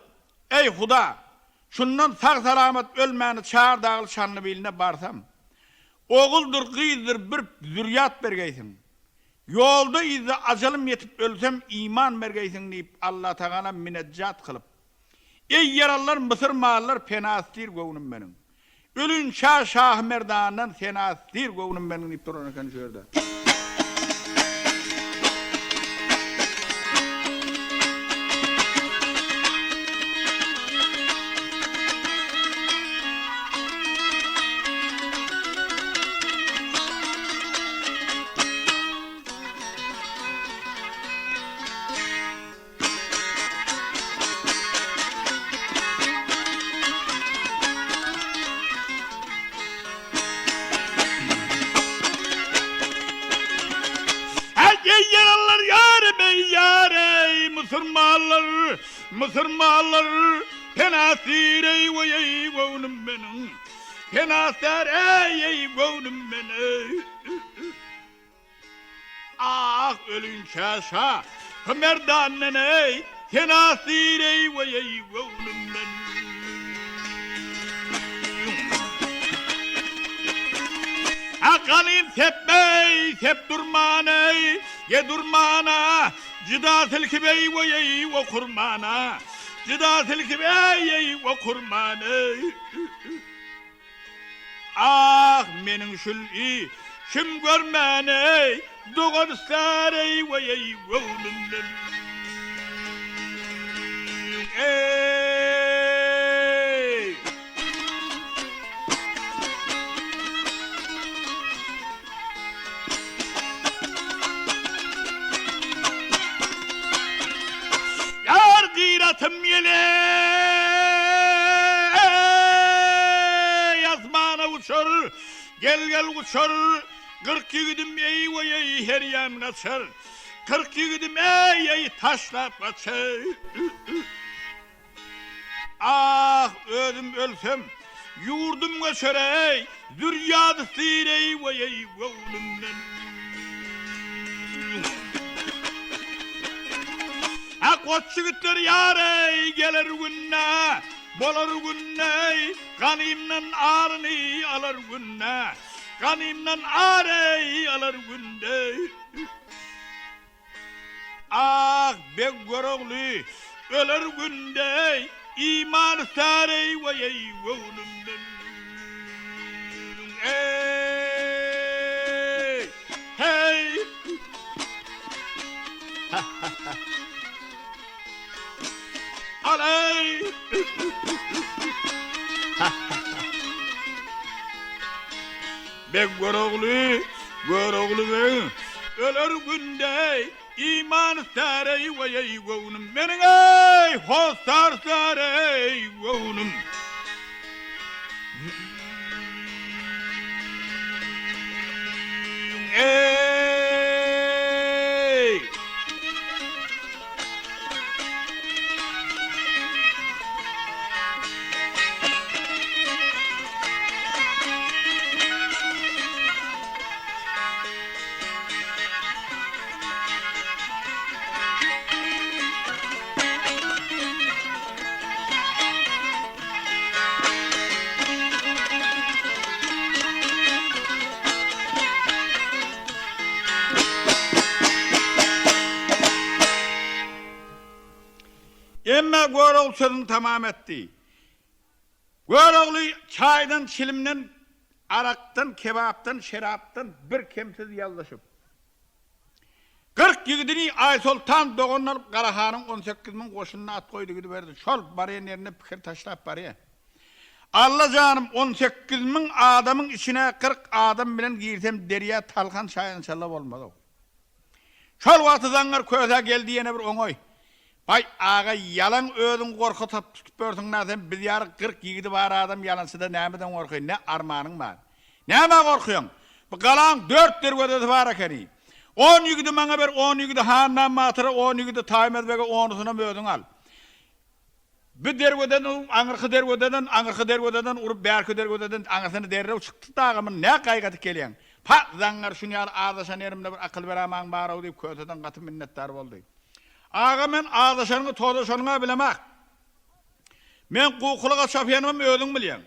Ey Huda. Şundan sağ salamet ölmeni çağır dağıl şanlı biline barsam. Oğuldur, kıydır, bir zürriyat bergeysin. Yolda izle acalım yetip ölsem iman bergeysin deyip Allah Teala mineccat kılıp. Ey yarallar, Mısır mağallar penastir govunum benim. Ölün şah merdandan senastir govunum benim deyip dururken şöyle. Mısır mağallar penasir ey govunum benim. Penasir ey govunum benim. Ah ölün şaşa merdanen ey penasir ey govunum benim. Akalim sepbey sep durmaney ye durmana. Cıdatil kibey ve kurmana. Cıdatil kibey ve kurmana. Ah menin şül'i şim görmene. Doğan sarey ve govunum. Ey Hamyýew yazmana uçar gel uçar 40 yigidim ey her yan kaçar 40 yigidim ey taşlap kaçar. Ah ölüm ölsem yurdum kaçar ey zürriyadı sirey govunum. Koç yigitler yarey gelir günne, bolar günne, kanimden arını alır günne, kanimden arey alır günne. Ah be Gorogly, ölür günde, iman sarey govunum. Hey, hey. Aley be Gorogly be ölür günde iman sarey govunum benim ey hostar sarey govunum. Emme Gorogly sözünü tamam etti. Gorogly çaydan, çilimden, araktan, kebaptan, şeraptan bir kemsiz yazlaşıp. 40 yigidini Aysoltan doğunlar Karahan'ın 18.000 koşununa at koydu gidiverdi. Şol bariyen yerine pikir taşlap bariyen. Allah canım 18.000 adamın içine 40 adam bilen girsem deriye talkan şayan şallap olmadı. Şol vatıdanlar köze geldi yine bir onoy. Bay ağa yalan ödün korkutup tutup börsün nazım biz yarı 40 yigidi var adam yalansı da nemeden korkuyor. Ne armağanın var? Neme korkuyorsun? Bu kalan 4 dergödesi var akeni. 10 yigidi bana ver 10 yigidi handan matıra 10 yigidi taymed vege 10'usuna mödün al. Bir dergödeden angırkı dergödeden urup berkı dergödeden angırsını derrev çıktı dağımın ne kaygatı geliyen. Pat zangar şunu yal ağdaşan yerimde bir akıl veraman bağırı deyip kötüden katı minnettar oldu. Ağa men ağdaşanını todaşanına bilemek. Men kukuluğa çapyanımı ödün bilyen.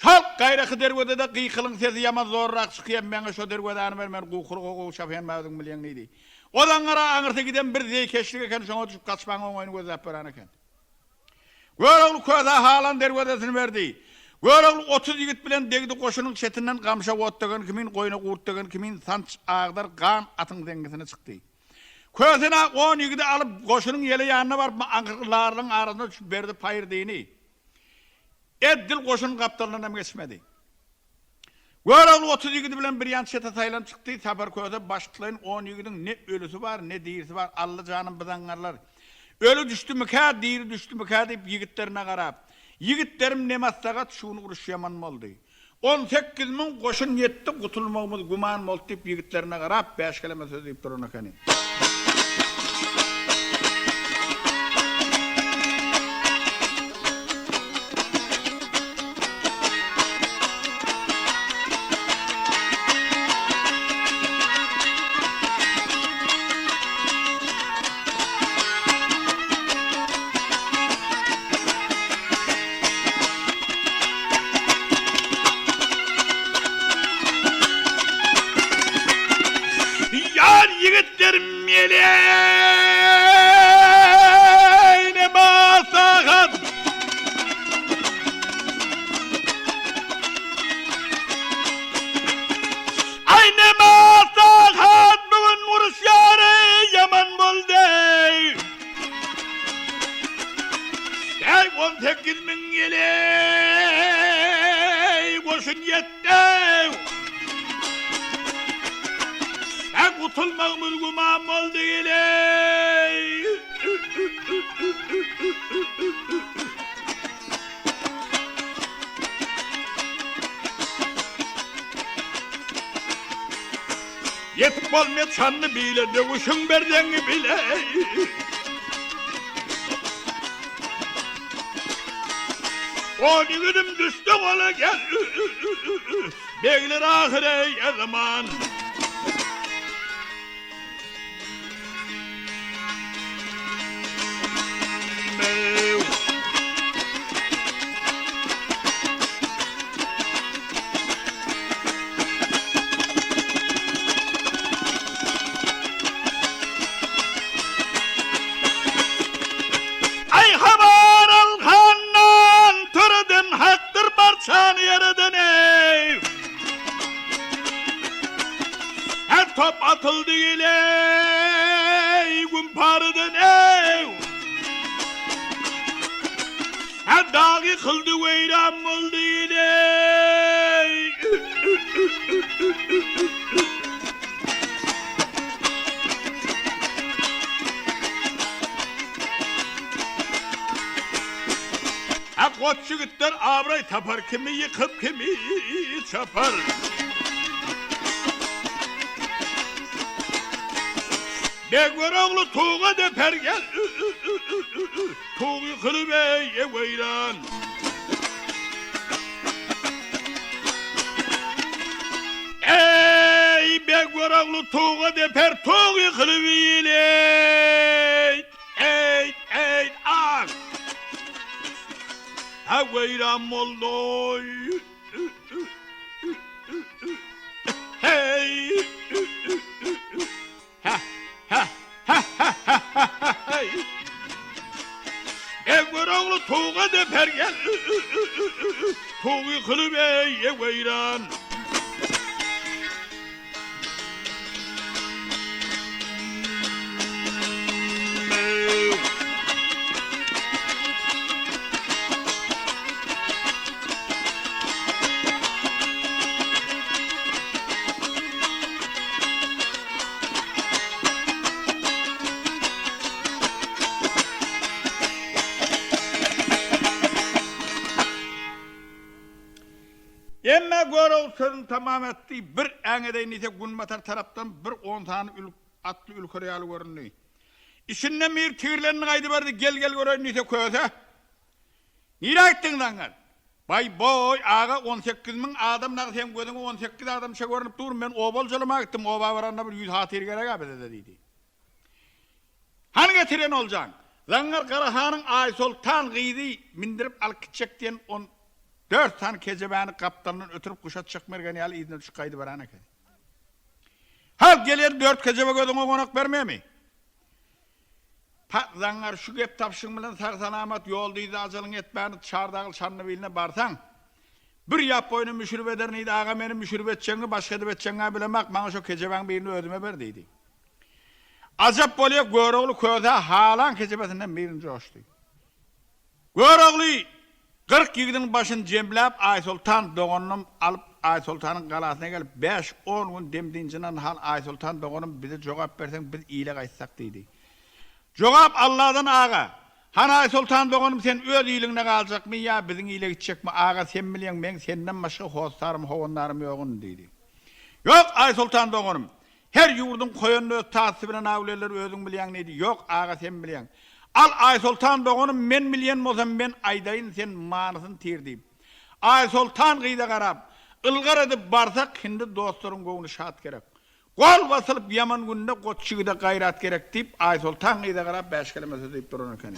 Halk gayrı dergöde de kıykılın sesi yaman zorrak çıkıyan bana şu dergöde anı vermen kuğu şafayan mağdın milyon neydi. Odan ara anırta giden bir zeykeşlik eken şuna düşüp kaçman oyunu göz yapıran eken. Görogly köze halan dergödesini verdi. Görogly 30 yigit bilen degdi koşunun çetinden kamşa otdagan kimin koyuna kurtdagan kimin sanç ağdar kan atın dengesine çıktı. Közüne 10 yigidi alıp koşunun yeli yanına varıp ankırlarının arasında düşüp verdi payır deyini. Eddil koşunun kaptanlarına geçmedi. Görogly 30 yigidi bilen bir yan çete saylan çıktı. Sabar köze başlıklayın 10 yigidin ne ölüsü var ne dirisi var. Allah canım bıdangarlar. Ölü düştü mü ka, diri düştü mü ka deyip yigitlerine karab. Yigitlerim nemazsagat şunu uruş yaman oldu. 18 min koşun yetti kutulmamız guman oldu deyip yigitlerine karab 5 kelime söz deyip durun ekeni. Yigitlerim yeleğine basakat Ayne basakat bugün vuruş yarı yaman boldu 18 min yeleği koşun yetti Kutulmağımız gumam oldu ile. Yetip olmayat şanlı bile, dövüşün berdeni bile. O nigüdüm düştü ola gel. Bekler ahire ya zaman. Ay haber alkandan türdün haktır barçan yerden ev. Her top atıldı ile gümparıdın ev. Her dağı kıldı veyran oldu ile. Ha koç yigitler avray tapar kimi yıkıp kimi çapar. Görogly tuğ'a deper gel. Tuğ yıkılıp eye veyran. Ey Görogly tuğ'a deper tuğ yıkılıp ile. Ey ah. Ha veyran oldu. Hey. Görogly tuğ'a deper gel. Tuğ yıkılıp eye veyran. Emme Görogly sözünü tamam etti. Bir eňede nite Günmatar taraptan bir 10 tane atlı ülkörüyalı görünüyor. İşinden bir tigirlerini kaydı verdi. Gel görün nite köze. Nire ettin langar? Bay boy ağa 18 min adam nağı sen gözüne 18 adam şey görünüp dur. Ben obolcalama gittim. Oba varanda bir 100 hatır gerek abi dedi. Hani getiren olacaksın? Langar Karahan'ın ay soltan gıydı mindirip al gidecek diyen on 4 tane kecebäni kaptanın ötürüp kuşat çıkmergen ýaly izine düşkaydy baran eken. Hal geler 4 kecebe gödüňe konak bermemi? Patlanlar şu gep tapşyň bilen sag-salamat ýoldy ajalyň etbäni çardagyl çanny biline barsaň, bir ýap boýuny müşürip ederni aga meni müşürip etçeňi başga edip etçeňe bilemek maňa şu kejebeň birini ödüme ber diýdi. Ajap bolýar Görogly köze halan kecebesinden birini joşdy. Gorogly 40 ýigdiň başyny jemläp Aýsultan dogonum alyp Aýsultanyň galasyna gelip 5-10 gün demdiňinden hal Aýsultan dogonum bize jogap berseň biz ýyle gaýtsak diýdi. Jogap Allah'dan ağa. Han Aýsultan dogonum sen öz ýylyňne galjakmy ýa biziň ýyle gitjekmi ağa sen bilýän men senden başga hostarym howanlarym ýogyn diýdi. Yok Aýsultan dogonum. Her ýurdun koýanly taýsy bilen awleler özüň bilýän diýdi. Yok ağa sen bilýän. Al Aýsultan dogonum men bilýän bolsam ben aýdaýyn sen manysyny tirdiň. Aýsultan gyýda garap ılgar edip barsak hindi dostlaryň goňuny şat gerek. Gol basylyp ýaman günde gotçygida gaýrat gerek diýip Aýsultan gyýda garap 5 kelime söz diýip duran eken.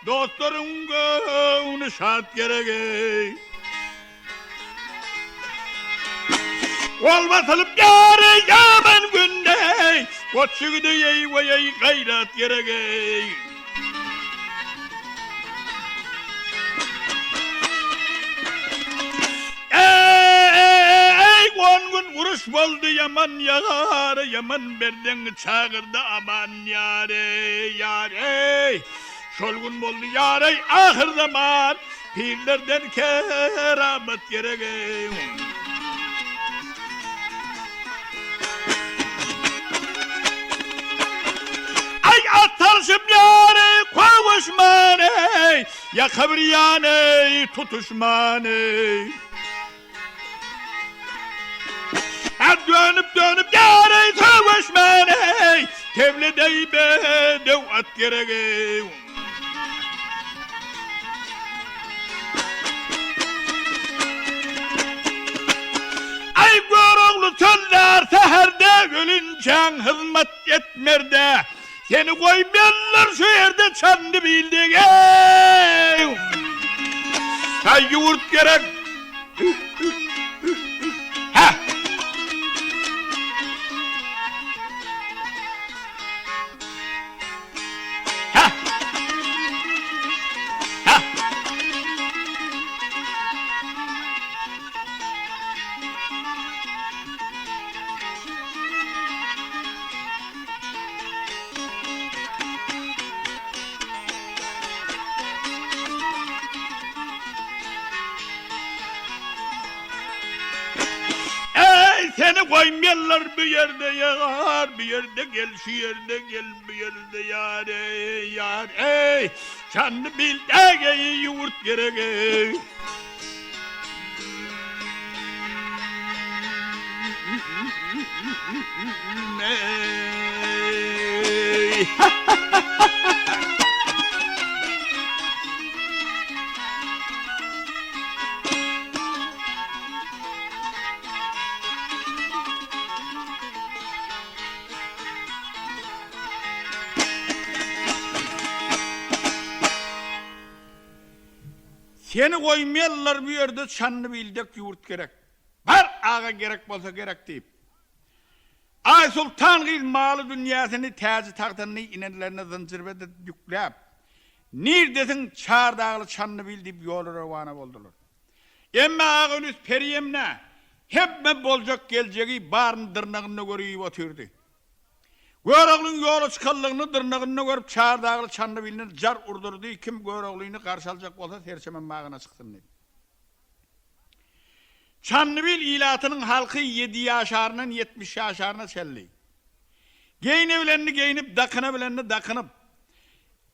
Dostlarım göğünü şart gerek. Ol basılıp yâre yaman günde, koççuğdu yey ve yey gayrat gerek. Ey 10 gün vuruş boldu yaman yağar, yaman berden çağırdı aman yâre yâre. Şol gün boldu ýarey ahir zaman pirlerden keramet gerek. Ay atarşıp ýarey kowuşmaney ya kabriyaney tutuşmaney. Dönüp dönüp ýarey kowuşmaney tevledey be dewat gerek. Gorogly çöller seherde ölünçen hizmet etmerde seni koymayanlar şu yerde çandı bildik hay yurt gerek ha ha ha seni koymayanlar bir yerde yağar, bir yerde gel, şu yerde gel, bir yerde yar ey, yar ey. Çanlı bildeğe yurt gerek ey. Seni koymayanlar bir yerde çanlı bildek yurt gerek. Var ağa gerek bolsa gerek deyip. Aýsultan gyz maly dünýäsini täze tagdyny inenlerine zynjirbe ýükläp. Nirdesin çardagly çanly bildip ýoly rawana boldular. Emma ağa üns periyemne hemme boljak geljegi baryn dyrnagyny görýip otyrdy. Göroglyň ýoly çykanlygyny dyrnagyny görüp çardagly çanly bilinen jar urdurdy. Kim Göroglyny garşy aljak bolsa serçemen magına çykdym dedi. Çanlıbil ilatynyň halky 7 ýaşaryndan 70 ýaşaryna çelli. Geyne bilenni geynip, dakyna bilenni dakynyp.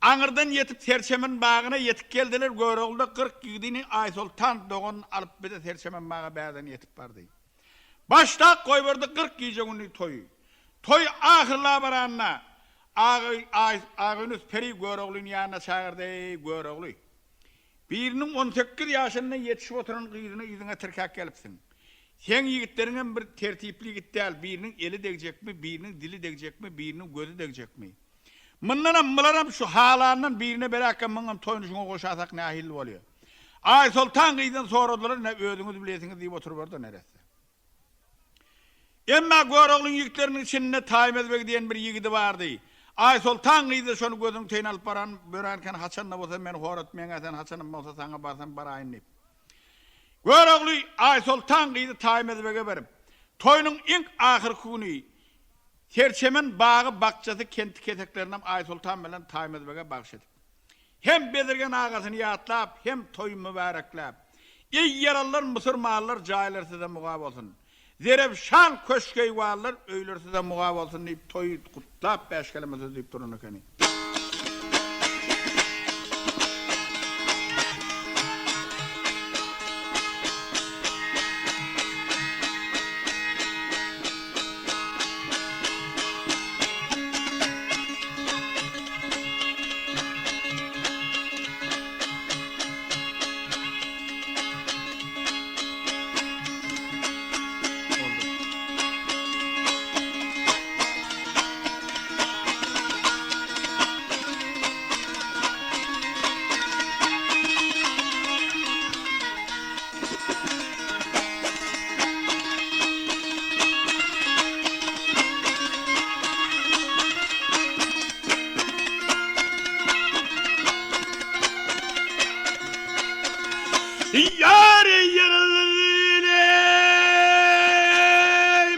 Aňyrdan yetip Terçemen bagyna yetip geldiler. Göroglyda 40 ýigidini Aýsultan dogan alyp bide Terçemen bagy bäden yetip bardy. Başta goýberdi 40 ýyjy güni toý. Toy ahırla baranna ağınız peri Göroglyň ýanyna çağırdy. Görogly. Biriniň 18 ýaşynda yetişip oturan gyzyny ýüzüňe tirkak gelipsiň. Sen ýigitleriniň bir tertipli gitdäl, biriniň eli degjekmi, biriniň dili degjekmi, biriniň gözü degjekmi. Mındanam mılaram şu halandan birine berakka mıngam toýunuşyňa goşasak nähil bolýar. Aýsultan gyzyn soradylar, ne özüňiz bilesiňiz diýip oturup barda neresi. Emma Goroglyň ýigitleriniň içinde Taýmezbek diýen bir ýigidi bardy. Aýsultan gyzy şonu gözüň teýin alyp baran, börenken haçanna bolsa men horatmaýan sen haçanam bolsa saňa barsan baraýyn diýip. Gorogly Aýsultan gyzy Taýmezbeke berip, toýunyň iň ahyrky güni Terçemen bagy bakçasy kenti keteklerinden Aýsultan bilen Taýmezbeke bagşydy. Hem Bezirgen agasyny ýatlap, hem toý mübareklap. Ey yarallar musulmanlar jaýlarsyda mugab bolsun. Zerep şan köşkey wallar öýlersize mugab bolsun diýip toý gutlap beşkeleme söz diýip duran ekeni.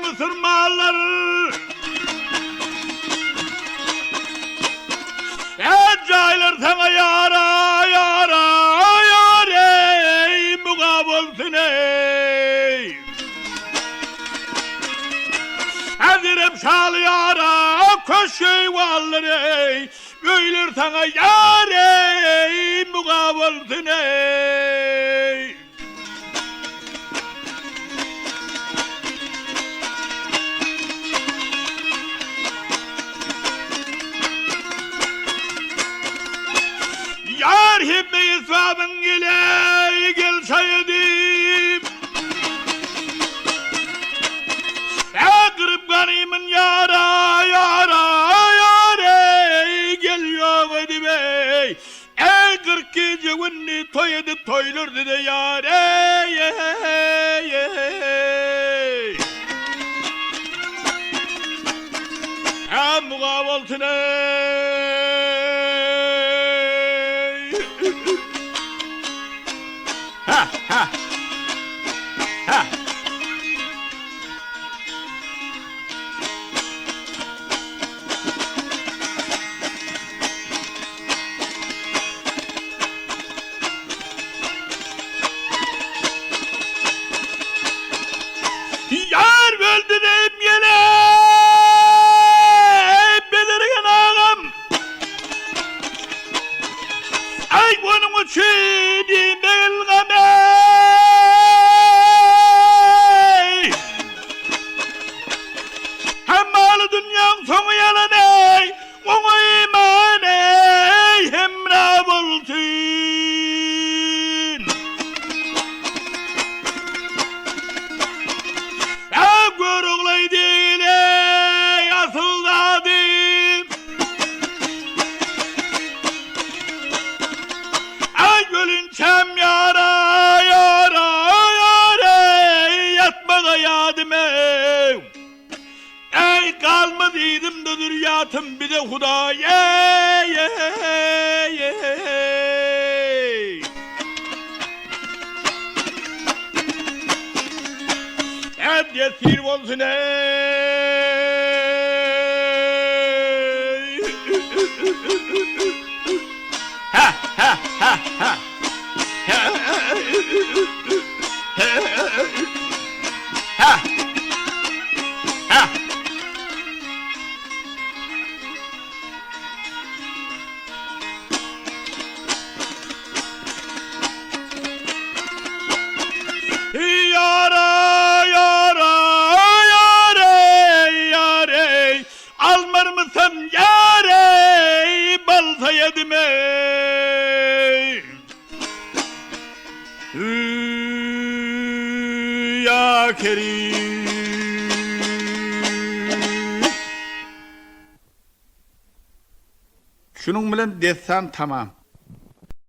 Musulmanlar jaýlar sana yara yara yara mugab bolsun ey. Hazirem şal yara köşey wallar ey. Öýler sana yara mugab bolsun ey. Yar himme isvabın gele gel şayedim. Akırıp ganimın yara yara yara gel yoğaydı bey. Kırk gece günni toy edip toylurdu de yara. Mugab olsun Yar öldürüm yine Bezirgen ağam. Ay bunun için belgamey. Hem malı dünyanın sonu yalan ey. Onu iman ey. Hem rab olsun. Görogly değil ey asıldadım. Ay gölünçem yara yara yara yatmaga yadım ey. Ey kalmadıydım da düriyatım bir de Huday ey ey ey. Hep yesir olsun ey. Ha ha ha ha. kerim. Şunun bilen dessan tamam.